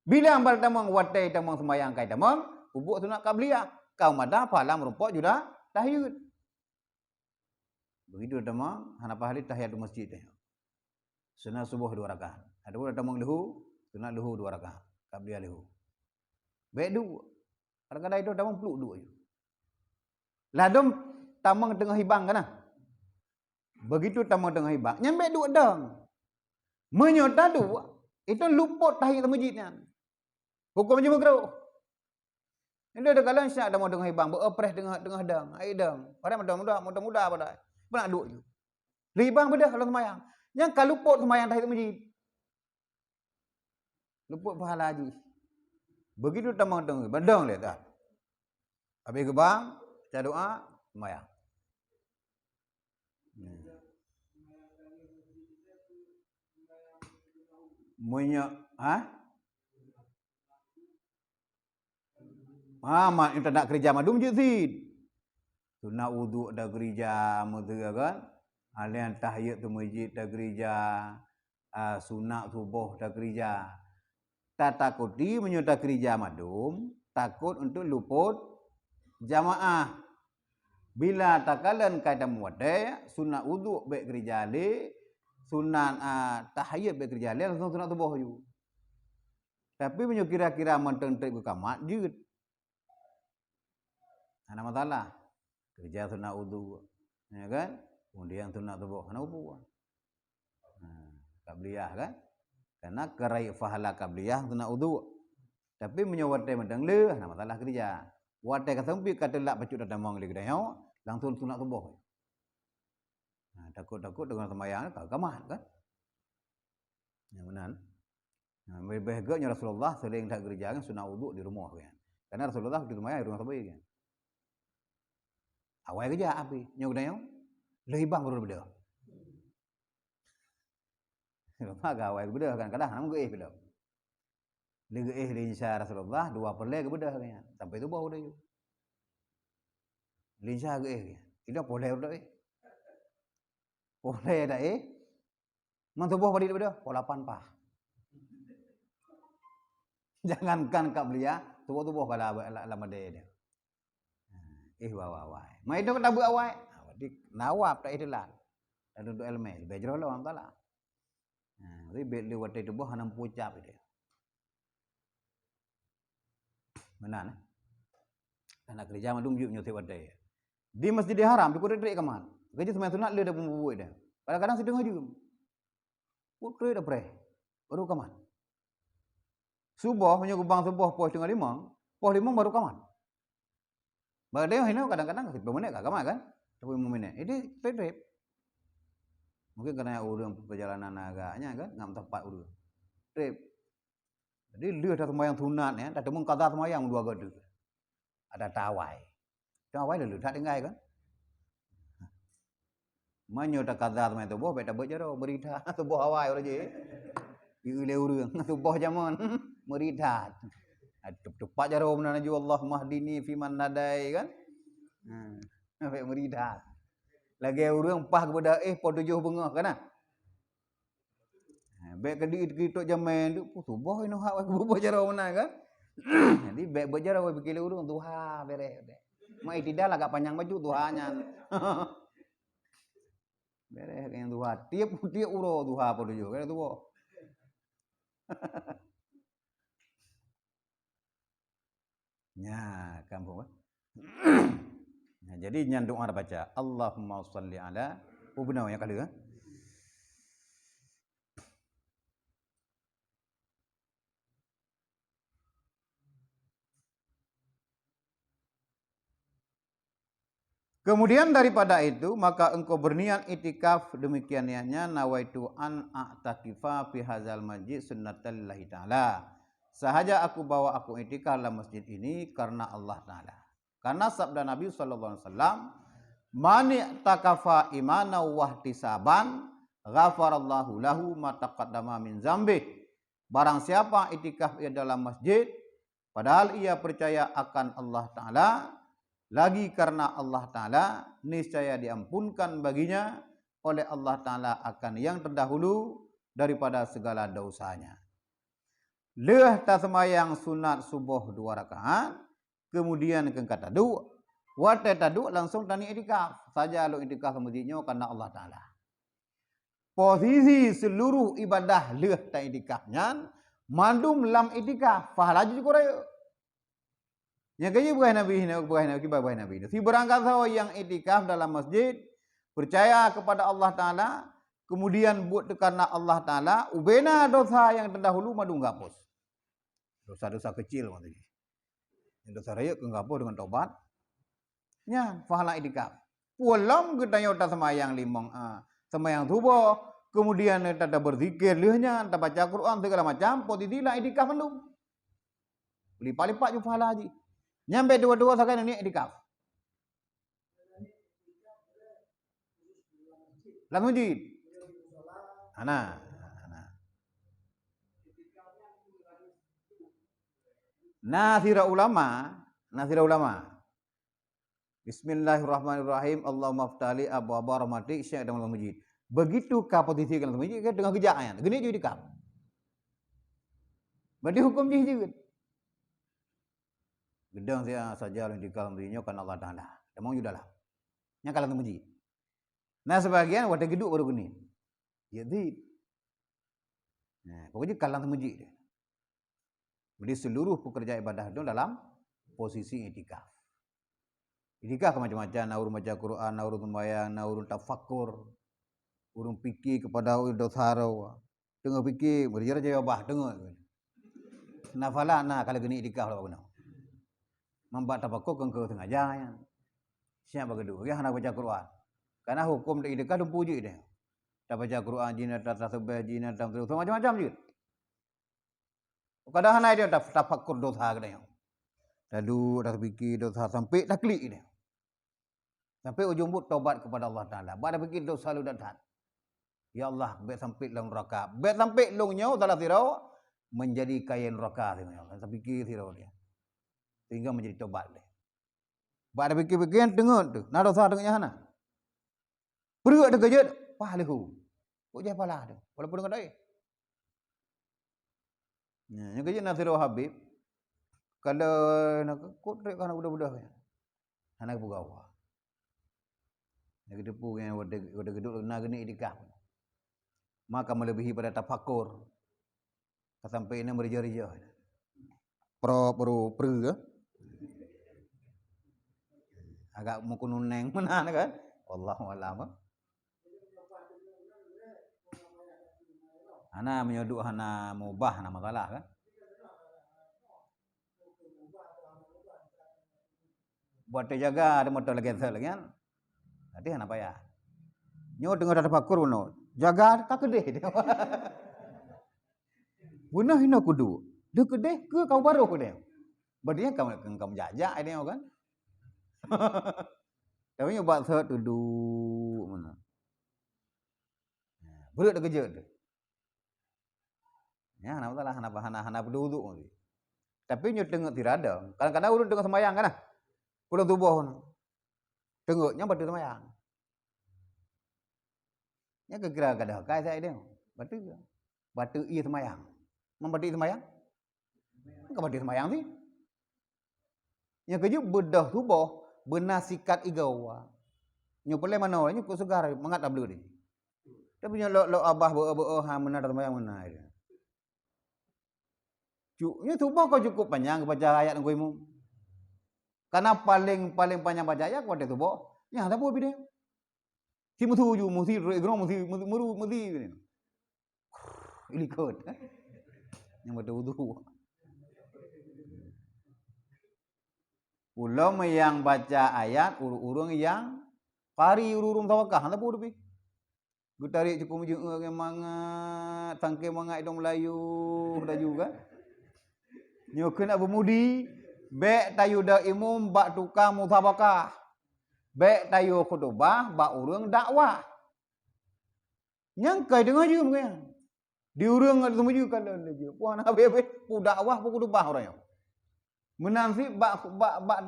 Bila ambal tamang watai tamang semayang kai tamang ubuk sunat qabliyah. Kau madah fahla merupakan juga tahiyat. Begitu tamang hana pahali tahiyatul masjid teh. Sunat subuh 2 rakaat. Ada pun tamang luhu, sunat luhu 2 rakaat. Qabliyah luhu. Baik du. Kadang-kadang itu tamang peluk du aja. Ladom tamang tengah hibang kana. Begitu tamang tengah hibang, nyambe du dang. Menyota du itu luput tahiyatul masjidnya. Hukum je makruh. Ini ada kalan syak tamang tengah hibang, beropres tengah dang, ai dang. Padahal muda-muda padahal. Benak duk je. Ribang bedah kalau semayang. Yang kalau luput semayang tahiyatul masjid. Luput pahala haji. Begitu tamang tengah badang lihat tak. Habis gebang, baca doa, semayang. Munyak, mak kita nak kerja madum je sid. Sunat wuduk dah gereja mudra kan. Alian tahiyat tu masjid dah gereja. Sunat subuh dah gereja. Tak takut di menyudah gereja madum, takut untuk luput jamaah. Bila takalan kaitan muwadai, sunat wuduk baik gereja le, sunat tahiyat baik gereja le, langsung sunat subuh ju. Tapi menyo kira-kira menteng-teng ke kamat jut. Ana masalah. Kerja sunat wudu, ya kan? Kemudian sunat subuh, ana upu. Qabliyah kan? Karena kerai fahala qabliyah sunat wudu. Tapi menyawate mendang le, ana masalah kerja. Wate ka sampi ka telak pacut datang mong le gedaya, langsung sunat subuh. Takut-takut dengan sembahyang tak gamat kan. Yang benar. Bahaganya Rasulullah sering tak gereja kan sunat wuduk di rumah kan. Karena Rasulullah di rumah di rumah sahabat kan. Awal kerja api, nyau dah lebih bang baru beda. Rumah awal beda kan kadang nama geih beda. Geih linsya Rasulullah 2/4 ke beda kan. Sampai tu bau dah ju. Linsya geih. Tidak boleh dah Boleh dah Mantubuh pada beda, pola 8 pah. Jangankan kak belia, tubuh pada lama dia. Wawai. Mai itu tak buat awai. Di nawab tak itulah. Dan duduk elmeh, bejro lah orang tala. Jadi bet lewat itu buah hanam pucap dia. Mana? Anak kerja madum juk nyote wadai. Di Masjidil Haram di Kurit kaman. Kerja semai sunat le dah pembuat dia. Kadang-kadang sedang haju. Kurit dah pre. Baru kaman. Subuh punya kubang subuh pos 5:30, pos 5 baru kaman. Baru dia hina kadang-kadang 10 minit kah kaman kan? 10 minit. Ini trip. Mungkin kerana urang perjalanan agaknya kan ngam tempat urang. Trip. Jadi dia dah sembahyang sunat ya, dah temu qada sembahyang 2 gadu. Ada tawai. Tawai dulu tak dengar kan? Manyo tak qada sembahyang tubuh beta berjaro berita tubuh awai orang je. Diule urang tubuh zaman meridat. Tepat jaro menuju Allah mahdini fiman nadai kan? Sampai meridat. Lagi urang pah kepada po 7 bengah kan? Baik kita zaman tu tubuh ino hak bubuh jaro mana kan? Jadi baik berjaro we pikir urang duha bere. Mai tidak agak panjang baju duhanya. Bere yang duha tiap uro duha po 7 kan tu. Ya, kampung. Nah, jadi nyan doa baca Allahumma shalli ala benar yang kali kan? Kemudian daripada itu maka engkau berniat itikaf demikian niatnya nawaitu an a'takifa fi hadzal masjid sunnatillahi taala. Sahaja aku bawa aku itikaf dalam masjid ini karena Allah taala. Karena sabda Nabi sallallahu alaihi wasallam, "Man i'takafa imana wa ihtisaban, ghafarallahu lahu ma taqaddama min dzambih." Barang siapa itikaf ia dalam masjid padahal ia percaya akan Allah taala, lagi karena Allah Ta'ala, niscaya diampunkan baginya oleh Allah Ta'ala akan yang terdahulu daripada segala dosanya. Leh tak semayang sunat subuh 2 rakaat, kemudian kengkat taduk, watai taduk langsung tani itikaf. Saja lu itikaf masjidnya karena Allah Ta'ala. Posisi seluruh ibadah leh tak itikafnya, mandum lam itikaf, pahala jadi korek. Yang kaya bukan Nabi. Si berangkat sahaja yang itikaf dalam masjid, percaya kepada Allah Ta'ala, kemudian buat karena Allah Ta'ala, ubena dosa yang terdahulu madu ngapus. Dosa-dosa kecil maksudnya. Dosa raya kengapus dengan tobat. Ya, pahala itikaf. Walam kita nyota semayang semayang subuh, kemudian kita berzikir lihnya, kita baca Quran segala macam, posisilah itikaf belum. Lipat-lipat juga pahala haji. Nyampe dua-dua sekarang ini itikaf. Dalam masjid. Ana. Nasira ulama. Bismillahirrahmanirrahim. Allahumma ftali abwaaba rahmatik syekh dalam masjid. Begitu ka posisi dalam masjid ke tengah kerjaan. Gini je itikaf. Berarti hukum je juga. Gedang saya saja yang dikal merinya kan Allah Ta'ala. Demang juga lah. Yang kalah masjid. Nah sebagian wadah geduk baru gini. Jadi. Nah, pokoknya kalah masjid. Jadi seluruh pekerja ibadah itu dalam posisi itikaf. Itikaf macam-macam. Naurun baca Quran, naurun sembahyang, naurun tafakkur. Urung fikir kepada dosa rawa. Tengah fikir berjaya jawabah tengah. Nafala nah kalau gini itikaf lah benar. Membuat tafakkur ke tengah jalan. Siapa kedua? Ya hendak baca Quran. Karena hukum tak idekah dum puji dia. Tak baca Quran jina tak tasbih jina tak terus macam-macam je. Kadang hanai dia tak tafakkur dosa dia. Lalu dah fikir dosa sampai dah klik dia. Sampai ujung but taubat kepada Allah Taala. Baada fikir dosa lu datang. Ya Allah, bet sampai long neraka. Bet sampai long nyau salah tirau menjadi kaya neraka dia. Tak fikir tirau dia. Sehingga menjadi taubat dia. Baada fikir-fikir tengok tu. Nak dosa tengoknya hana. Perut ada kejut, pahlihu. Kok jah palah tu. Walaupun dengan dai. Yang kejut nak tirau Habib. Kalau nak kotrek kana budak-budak ya. Anak pegawai. Nak depu yang wadah geduk nak geni idikah. Maka melebihi pada tafakur. Sampai ini merija-rija. Pro ke? Agak mukununeng mana kan? Wallahu a'lam. Ana menyoduk hana mubah nama masalah kan? Buat jaga ada motor lagi kan? Nanti hana payah. Nyo dengar ada pakur puno. Jaga tak kedeh dia. Punah hina kudu. Dia kedeh ke kau baru kedeh. Berarti kau jajak dia kan? Tapi nyo buat sat duduk mana. Berat dah kerja tu. Ya, hana masalah hana duduk ni. Tapi nyo tengok tirada. Kadang-kadang urut tengok sembahyang kan ah. Pulang tubuh ni. Tengoknya batu sembahyang. Nya kira kada kai saya dia. Batu ia sembahyang. Membati sembahyang? Enggak bati sembahyang sih. Nya kerja bedah tubuh, benasikat igawa. Nya boleh mana nya ku segar mangat ablu ni. Tapi nya lo abah bo ha menar sembahyang mana dia. Nya tubuh kau cukup panjang baca ayat ngoimu. Karena paling panjang baca ayat kau tu tubuh. Nya ada apa bide? Si mutu ju muti igro muti ni. Ilikot. Yang betul-betul. Ulama yang baca ayat urung yang pari urung tawakah ada apa pi? Gutarik cukup mujung manga tangke manga idong Melayu dah juga. Nyo kena bermudi bek tayu da imum bak tukang mutabakah. Bek tayu khutbah bak urang dakwah. Nyang kai dengar je mungkin. Di urang ada semua juga kalau je. Puan habis pu dakwah pu khutbah orang. Menanfi bak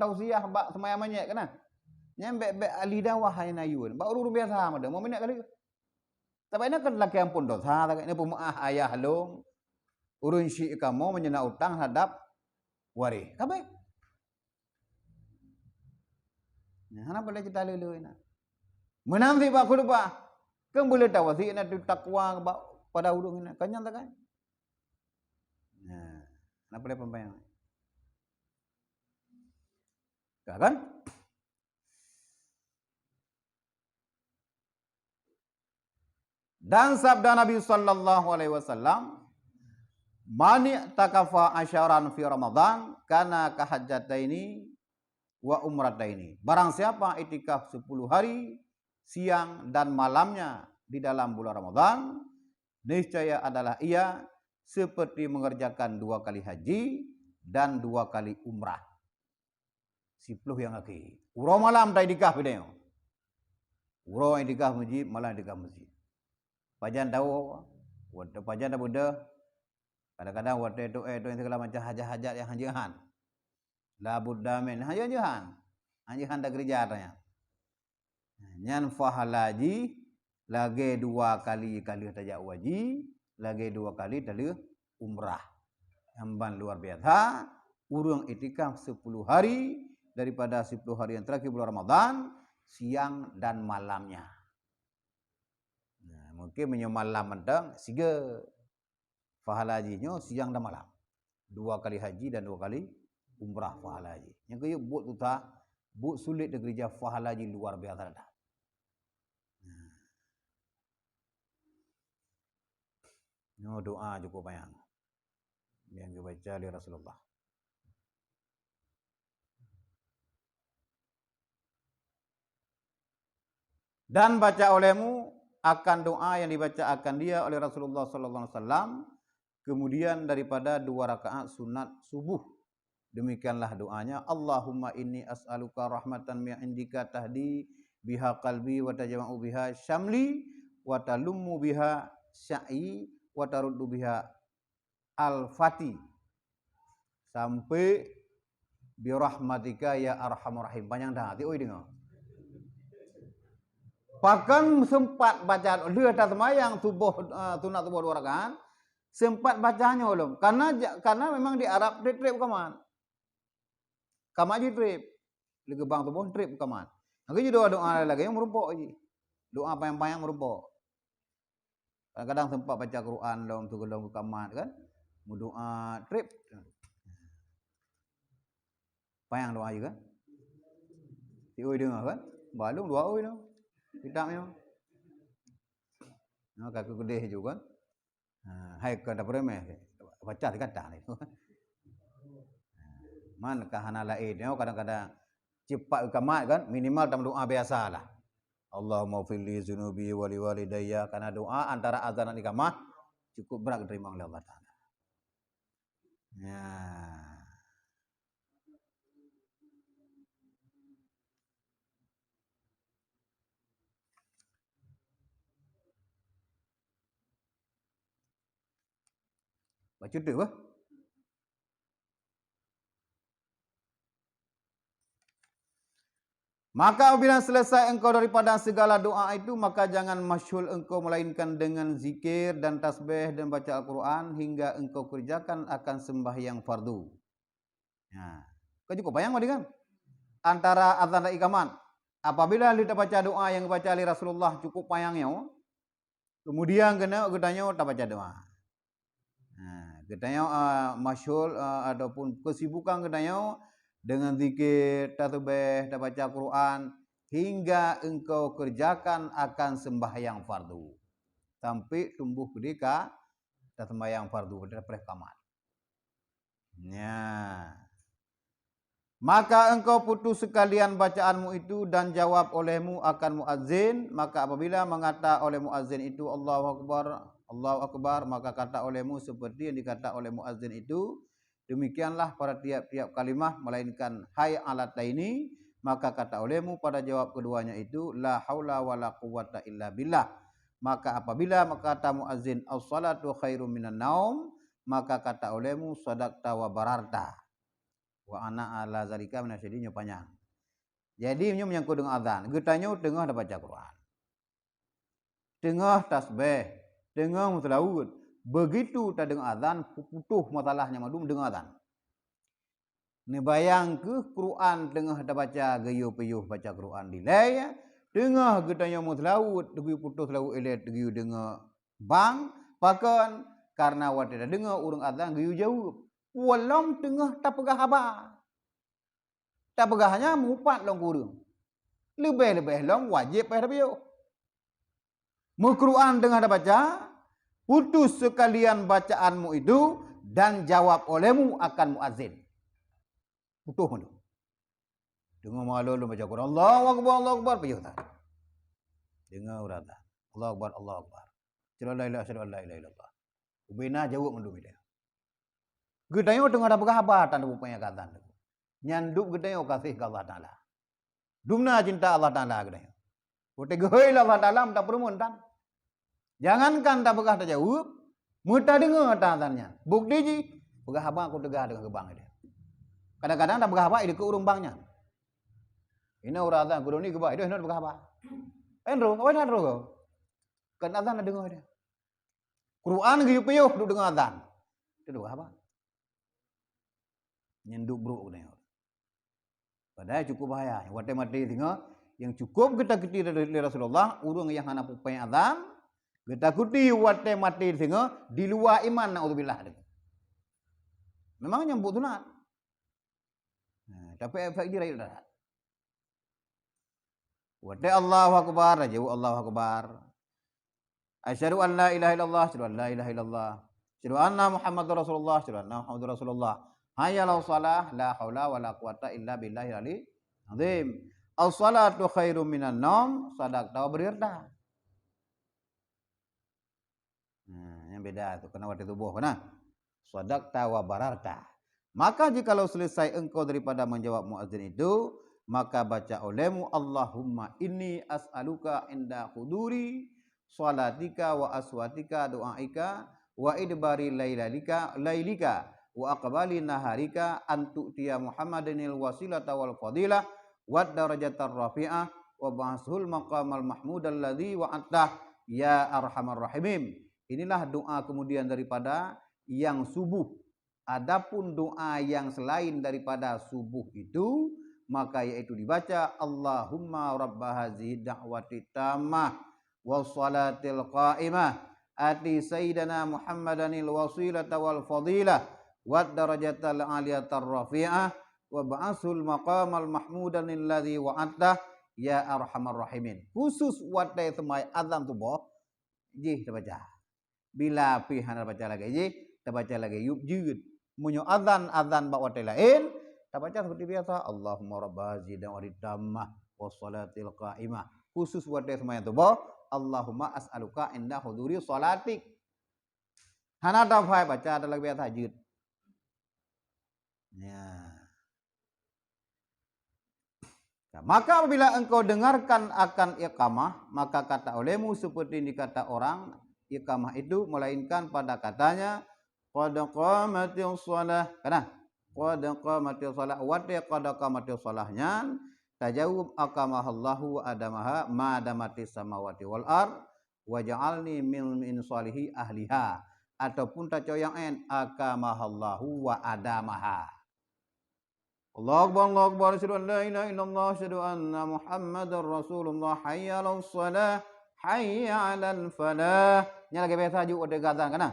tausiah bak semayang banyak kan. Nyang bek ahli dakwah hai nayun. Bak urang biasa ada. Mau minyak kali. Tapi nak kan laki ampun dosa tak ini pemaah ayah long. Urun syik kamu menyena utang hadap waris. Kabe? Nah, hana boleh kita lelu ina. Menanti bak khutbah. Kan boleh tahu si ina takwa pada urung ina. Kanyang tak kan? Nah, hana boleh pembayang. Kan? Dan sabda Nabi sallallahu alaihi wasallam, "Mani takafa asyaran fi Ramadan kana kahajjataini wa umrataini." Barang siapa itikaf 10 hari siang dan malamnya di dalam bulan Ramadan, niscaya adalah ia seperti mengerjakan 2 kali haji dan 2 kali umrah. 10 yang lagi. Uro malam tak itikaf dia. Uro itikaf masjid, malam itikaf masjid. Pajan tahu, waktu pajan dah budak. Kadang-kadang waktu itu yang segala macam hajat-hajat yang hanjihan. La budda min hanjihan. Hanjihan dah gereja tanya. Nyan fahalaji lagi 2 kali tajak wajib, lagi 2 kali tali umrah. Hamban luar biasa. Urung itikaf 10 hari daripada 10 hari yang terakhir bulan Ramadan, siang dan malamnya. Nah, mungkin malam mentang 3 pahala hajinya siang dan malam. 2 kali haji dan 2 kali umrah pahala haji. Yang kaya buat tu tak, buat sulit di gereja pahala haji luar biasa dah. No doa cukup banyak. Yang dibaca oleh Rasulullah. Dan baca olehmu akan doa yang dibaca akan dia oleh Rasulullah sallallahu alaihi wasallam, kemudian daripada 2 rakaat sunat subuh. Demikianlah doanya, Allahumma inni as'aluka rahmatan min indika tahdi biha qalbi wa tajma'u biha syamli wa talummu biha sya'i wa taruddu biha al-fati. Sampai birahmatika ya arhamar rahim. Panjang dah. Hati oi dengar. Bahkan sempat baca dia tak semayang subuh sunat subuh 2 rakaat, sempat bacanya ulum. Karena memang di Arab trip kaman. Kaman je trip. Di gebang subuh trip kaman. Lagi doa-doa lagi yang merumpuk je. Doa panjang-panjang merumpuk. Kadang-kadang sempat baca Quran dalam tu dalam kaman kan. Doa trip. Panjang doa juga. Si oi dengar kan? Balung doa oi tu. Kitabnya. Nah, kakak gede juga. Hai ke dapur remeh. Baca dikata ni. Man kahana lain. Kadang-kadang cepat kamat kan, minimal dalam doa biasalah. Allahumma fili zunubi wali walidayya. Karena doa antara azan dan iqamah cukup berat diterima oleh Allah Taala. Ya. Baca tu apa? Maka apabila selesai engkau daripada segala doa itu, maka jangan masyhul engkau melainkan dengan zikir dan tasbih dan baca Al-Quran hingga engkau kerjakan akan sembahyang fardu. Ya. Kau cukup bayang kan? Antara azan dan iqamat. Apabila kita baca doa yang baca oleh Rasulullah cukup payangnya, kemudian kena tak baca doa. Katanya masyhur ataupun kesibukan katanya dengan zikir, tasbih, dan baca Quran hingga engkau kerjakan akan sembahyang fardu. Sampai tumbuh kedika dan sembahyang fardu daripada kamat. Ya. Maka engkau putus sekalian bacaanmu itu dan jawab olehmu akan muazzin. Maka apabila mengata oleh muazzin itu Allahu Akbar, maka kata olehmu seperti yang dikata oleh muazzin itu. Demikianlah pada tiap-tiap kalimah melainkan hayya 'alat taini. Maka kata olehmu pada jawab keduanya itu la haula wala quwwata illa billah. Maka apabila kata muazzin as-salatu khairum minan naum, maka kata olehmu sadaqta wa bararta. Wa ana ala zalika minasyidin panjang. Jadi menyangkut dengan azan. Getanya tengah dah baca Quran. Tengah tasbih, tengah mutlawud. Begitu tak dengar azan, putuh masalahnya madum dengar azan. Ni bayang ke Quran tengah dah baca gayuh-payuh baca Quran dilai, tengah getanya mutlawud, degi putuh lawu elet degi dengar bang, pakan karena wat dah dengar urang azan gayuh jawab. Walam tengah tak pegah apa. Tak pegahnya mupat long kurung. Lebih-lebih long wajib payah biu. Quran tengah dah baca, putus sekalian bacaanmu itu dan jawab olehmu akan muazzin. Putuh tu. Dengar malu lu baca Quran. Allahu Akbar, Allahu Akbar. Payuh tak. Dengar urata. Allahu Akbar, Allahu Akbar. Asyhadu an la ilaha illallah. Ubina jawab mendum dia. Gedayo tengah ada berkhabar tanda rupanya kata. Nyanduk gedayo kasih ke Allah Ta'ala. Dumna cinta Allah Ta'ala gedayo. Kote gehoi Allah Ta'ala tak perumun tan. Jangankan tak berkah tak jawab. Muta dengar tantannya. Bukti ji. Berkhabar aku tegah dengan gebang dia. Kadang-kadang tak berkhabar dia ke urung bangnya. Ini orang azan kudu ni gebang. Dia hendak berkhabar. Enro, apa nak ro? Kan azan dengar dia. Quran geyup-peyuh duk dengar azan. Dia berkhabar. Nyenduk buruk ni. Padahal cukup bahaya. Yang mati tengok yang cukup kita dari Rasulullah urang yang hana pupai azam kita kuti wate mati tengok di luar iman naudzubillah. Memang nyambut sunat. Tapi efek dia dah. Wate Allahu Akbar, jauh Allahu Akbar. Asyhadu an la ilaha illallah, asyhadu an la ilaha illallah. Asyhadu anna Muhammadur Rasulullah, asyhadu anna Muhammadur Rasulullah. Hayya 'alas shalah, la haula wala quwata illa billahil aliyyil azim. As-salatu khairum minan naum, sadaqta wa berirta. Nah, yang beda tu kena waktu tubuh kena. Sadaqta wa bararta. Maka jikalau selesai engkau daripada menjawab muazzin itu, maka baca olehmu Allahumma inni as'aluka inda huduri salatika wa aswatika du'aika wa idbari lailika wa aqbali naharika an tu'tiya Muhammadinil wasilata wal fadilah wad darajatar rafi'ah wa ba'sul maqamal mahmud alladzi wa'attah ya arhamar rahimin. Inilah doa kemudian daripada yang subuh. Adapun doa yang selain daripada subuh itu, maka yaitu dibaca Allahumma rabba hazihi da'wati tammah wassalatil qa'imah ati sayyidina Muhammadanil wasilata wal fadilah wad darajatal aliyatar rafi'ah wa ba'asul maqamal mahmudanil ladzi wa'attah ya arhamar rahimin. Khusus wadai semai azan tu boh, jih kita baca. Bila pihan baca lagi jih, kita baca lagi yub jud. Munyo azan bak wadai lain, kita baca seperti biasa Allahumma rabba hazihi da'wati tammah wassalatil qa'imah. Khusus wadai semai tu boh, Allahumma as'aluka inda huduri salatik. Hana dafai baca ada lagi biasa jud. Ya. Maka apabila engkau dengarkan akan iqamah, maka kata olehmu seperti dikata orang iqamah itu, melainkan pada katanya qad qamatis shalah. Kana qad qamatis shalah wa qad qamatis shalahnya tajawub aqamahallahu adamaha ma damatis samawati wal ard waj'alni min salihi ahliha, ataupun tacoyangan aqamahallahu wa adamaha. Allahu akbar asyhadu an la ilaha illallah asyhadu anna muhammadar rasulullah hayya 'alas shalah hayya 'alal falah. Nya lagi biasa juga ada kata kana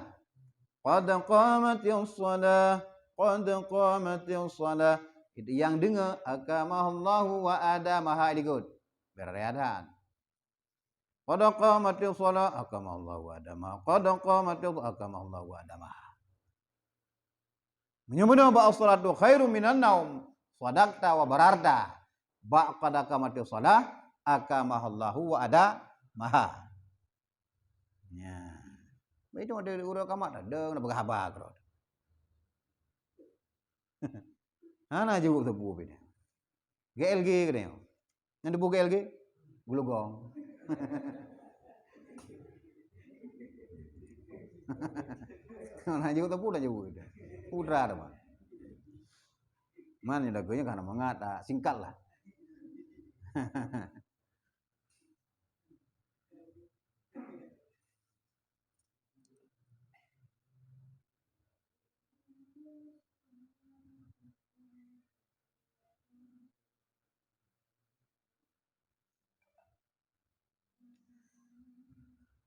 qad qamatis shalah qad qamatis shalah. Itu yang dengar aqamahallahu wa adamaha ikut berreadan. Qad qamatis shalah aqamahallahu wa adamaha qad qamatis aqamahallahu wa adamaha. Menyebutnya ba as-salatu khairum minan naum sadaqta wa bararta ba qad qamatis shalah aqamahallahu wa adamaha. Ya. Itu ada urang kamat ada nak berhabar kau. Ana jebuk tebu bini. GLG kena. Yang tebu GLG gulugong. Ana jebuk tebu dah jebuk itu. Pudra dah. Mana lagunya karena mengata singkatlah.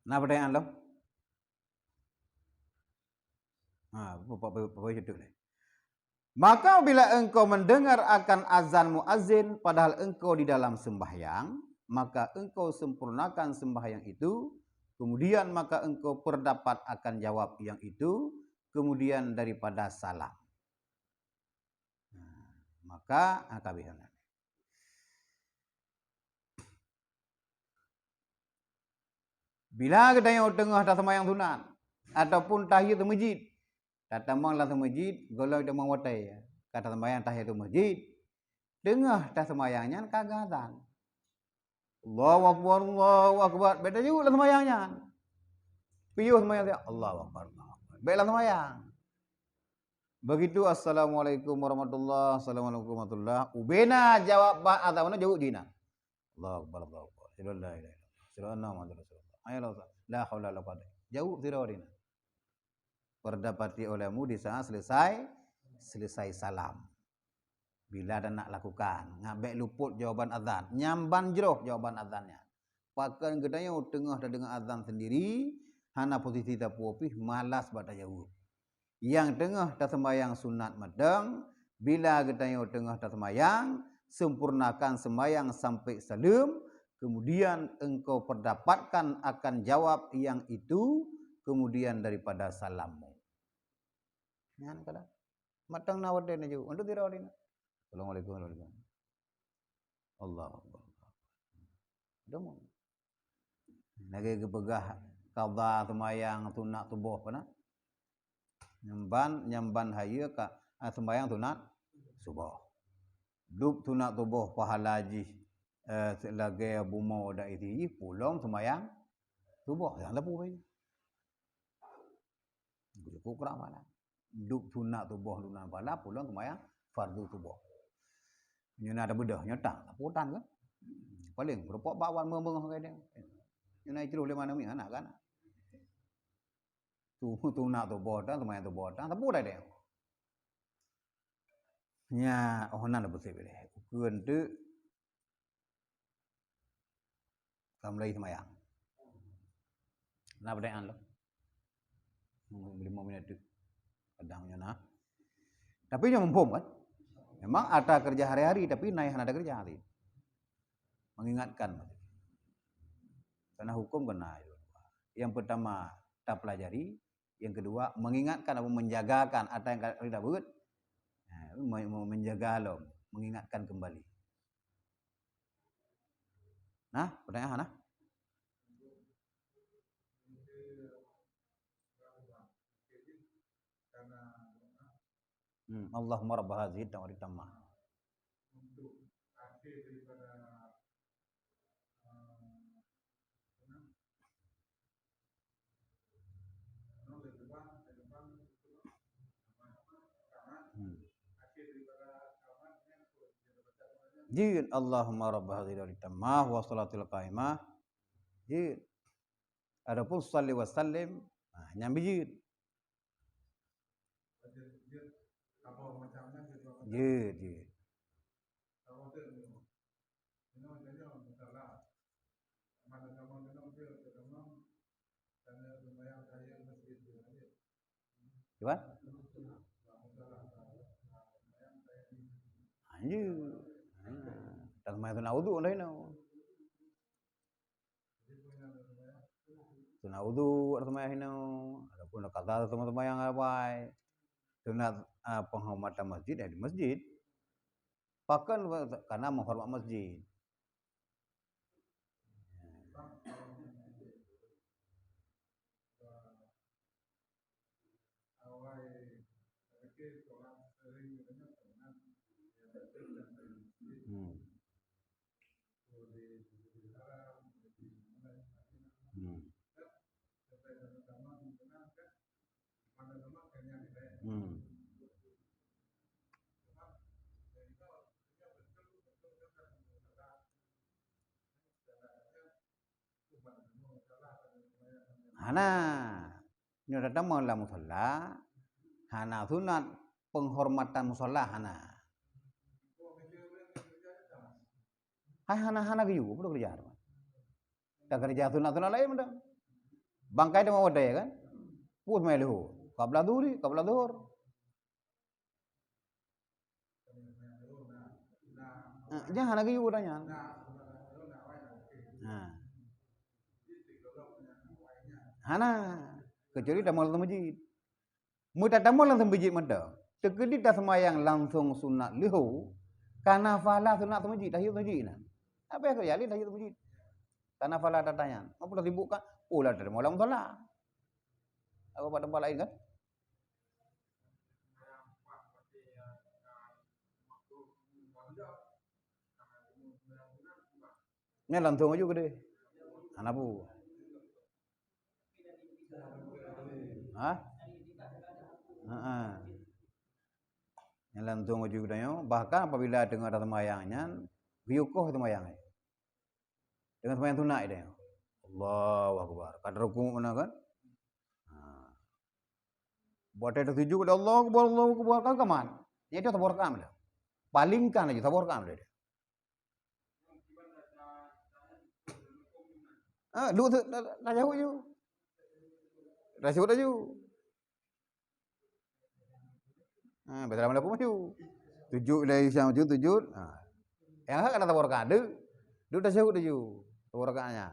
Nah pertanyaan lo? Maka bila engkau mendengar akan azan muazzin padahal engkau di dalam sembahyang, maka engkau sempurnakan sembahyang itu, kemudian maka engkau berdapat akan jawab yang itu, kemudian daripada salam. Maka akabihan. Bila kita yang tengah dah sembahyang sunat ataupun tahiyat masjid, datang lah masjid, golong dia mengwatai. Kata sembahyang tahiyat masjid, tengah dah sembahyangnya kagak azan. Allahu akbar, Allahu akbar. Beda juga lah sembahyangnya. Piyuh sembahyang dia, Allahu akbar, Allahu akbar. Baiklah sembahyang. Begitu assalamualaikum warahmatullahi assalamualaikum warahmatullahi. Ubena jawab ba azan mana jauh dina. Allahu akbar, Allahu akbar. La ilaha illallah. Sallallahu alaihi wasallam. La haula wala quwwata. Jauh tirawdina. Berdapati olehmu di saat selesai salam. Bila dah nak lakukan, ngabek luput jawaban azan, nyamban jeroh jawaban azannya. Pakan gedanya tengah dah dengar azan sendiri, hana posisi tak puopih malas baca jawab. Yang tengah dah sembahyang sunat madang, bila gedanya tengah dah sembahyang, sempurnakan sembahyang sampai salam, kemudian engkau perdapatkan akan jawab yang itu, kemudian daripada salammu. Nyan kada. Matang na wadena ju. Undu tirawdina. Assalamualaikum warahmatullahi wabarakatuh. Allah. Demo. Lagi kebegah qada sembahyang sunat subuh kana. Nyamban haya ka sembahyang sunat subuh. Duk sunat subuh pahala ji lagi bumo dak itu pulang sembahyang subuh yang lepu bae. Cukup kurang mana. Duk sunat subuh lunan pahala pulang sembahyang fardu subuh. Nyuna ada bedah nyotang putan kan. Paling berpok bawan mengeng ke dia. Nyuna ceruh le mana mi anak kan. Tu nak tu bodan sembahyang tu bodan tapi dah dia. Nya onan ada bersih boleh. Ukuran tu kamlai sembahyang. Nak berdaan lo. 5 minit tu. Kadangnya nah. Tapi dia mumpung kan. Memang ada kerja hari-hari tapi naik ada kerja hari. Mengingatkan. Karena hukum kena. Yang pertama tak pelajari, yang kedua mengingatkan atau menjagakan apa yang kita buat. Menjaga lo, mengingatkan kembali. Nah, pertanyaan nah. Allahumma rabb hadhihi ad-da'wati tammah. Untuk akhir daripada Jin Allahumma rabb hadhihi ad-da'wati tammah wa salatil qaimah. Jin. Adapun salli wa sallim, nyambi jin. Jin. Cuba? Anjir. Tak semai sunat wudu dah ini. Sunat wudu ada semai ini. Adapun kata teman-teman yang apa? Sunat penghormatan masjid di masjid. Bahkan karena menghormat masjid. Hana, ini datang malam musalla. Hana sunat penghormatan musalla hana. Hai hana gitu, perlu kerja. Tak kerja sunat lain dah. Bangkai dia mau ada ya kan? Pus mai leho. Qabla dhuhur. Jangan lagi udahnya. Hana kecuali dah malam masjid. Muda dah malam masjid menda. Tegedi dah semayang langsung sunat leho. Karena fala sunat masjid tahiyat masjid nah. Apa yang kerja tahiyat masjid? Karena fala datanya. Apa dah sibuk kan? Oh lah dari malam solat. Apa pada tempat lain kan? Ini langsung aja gede. Anak bu. Yang langsung aja gede. Bahkan apabila dengar ada semayangnya, biukoh semayangnya. Dengan semayang tunai dia. Allahu Akbar. Kadar hukum mana kan? Buat dia tertuju kepada Allah Akbar kan keman. Dia itu taborkan dia. Palingkan aja taborkan dia. Lu dah jauh je. Dah jauh je. Betul mana pun maju. Tujuh dari siang maju tujuh. Yang kan taborkan dia. Dia dah jauh je. Taborkannya.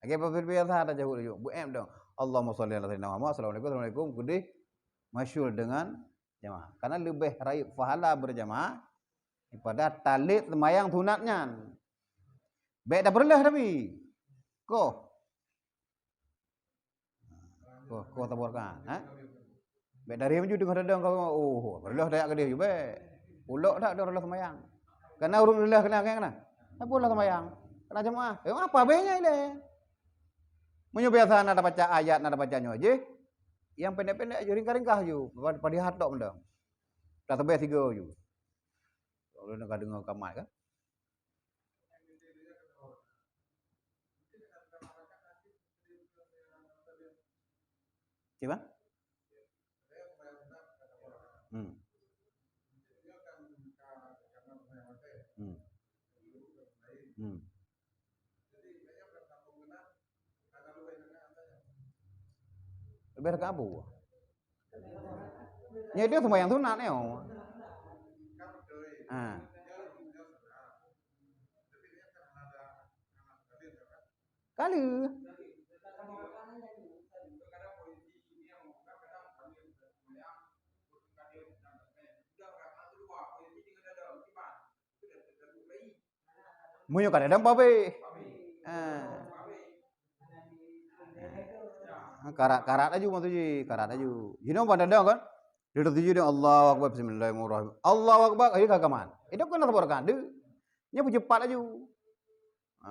Lagi apa biasa dah jauh je. Buem dong. Allahumma shalli ala sayyidina Muhammad. Assalamualaikum. Gede masyhur dengan jamaah. Karena lebih raih pahala berjamaah daripada talit sembahyang sunatnya. Baik dah berlah tapi. Kau taburkan. Baik dari maju dengan dadang kau. Berlah dah ke dia juga. Ulok dah ada berlah semayang. Kena urut berlah kena. Apa berlah semayang? Kena jemaah. Apa behnya ini? Munyo biasa nak baca ayat, nak bacanya aja. Yang pendek-pendek aja ringkah-ringkah ju. Pada hatok mendang. Tak sampai 3 ju. Kalau nak dengar kamat kan? Siapa? Hmm. Lebih dekat apa? Ya dia sembahyang sunat ni. Kali. Munyo kadang babe. Karat aja maksudnya, karat aja. You know pada kan? Dia tuju dia Allahu Akbar bismillahirrahmanirrahim. Allahu Akbar ayo kagaman. Itu kan tabarkan dia. Nya cepat aja.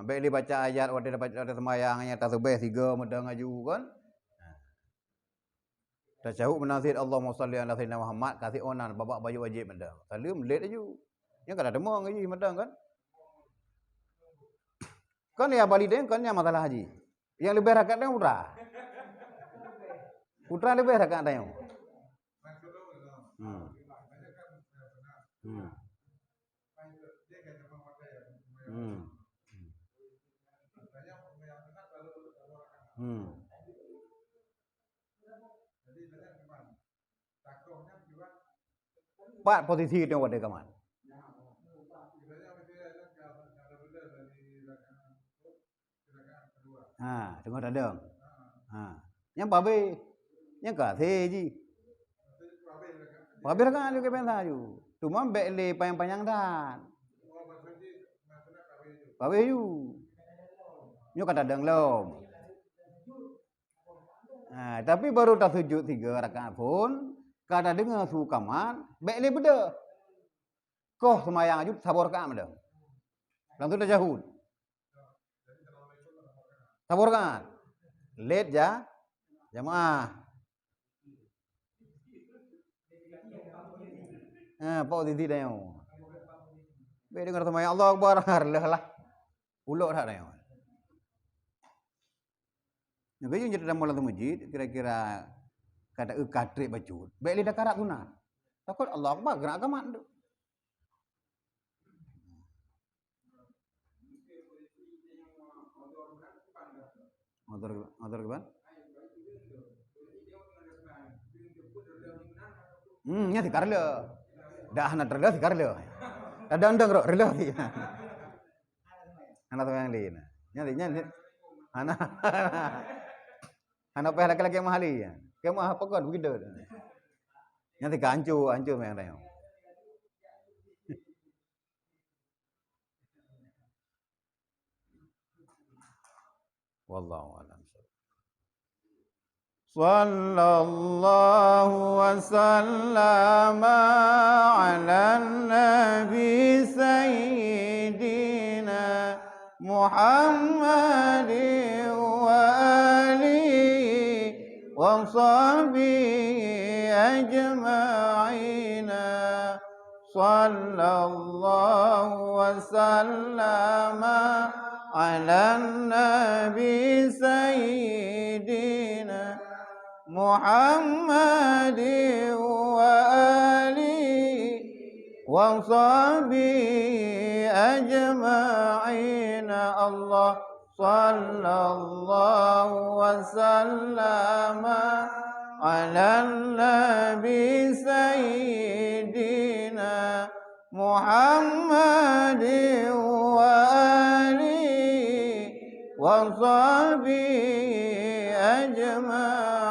Baik dia baca ayat dia baca sembahyangnya tasbih 3 medang aja kan. Tasyahud menazid Allahumma shalli ala sayyidina Muhammad kasih onan babak baju wajib medang. Salim late aja. Nya kada demang aja medang kan. Kan ya balik dia kan yang masalah haji. Yang lebih rakat dia putra. Putra lebih rakat dia. Pak posisi itu wadah kaman. Tengok dadang. Yang babe, yang kasih ji. Babe kan juga pensa ju. Cuma beli panjang-panjang dan. Babe ju. Nyo kata dadang lom. Tapi baru tak sujud 3 rakaat pun kada dengar sukaman, beli beda. Koh semayang aju sabor kan beda. Langsung tasyahud. Sabor kan. Late ja jamaah. Pak titi dah yo. Be dengar semayang Allah Akbar lah. Ulok dah yo. Juga yang jadi dalam dalam masjid kira-kira kata katrik baju. Baik lidah karat guna. Takut Allah Akbar gerak kamat tu. Motor ke ban? Nya dikarle. Dah anak terle dikarle. Kadang-kadang rela sih. Anak yang lain. Nya anak peh laki-laki yang mahal ya. Kayak mah apa kan begitu. Nanti hancur memang dah. Wallahu a'lam. Sallallahu wa sallama ala nabi sayyidina Muhammad wa alihi wa sahbihi ajma'ina. Sallallahu wa sallama ala nabi sayyidina Muhammad wa alihi wa sahbihi ajma'ina. Allah sallallahu wa sallama ala nabi sayyidina Muhammad wa alihi wa sahbihi ajma'in.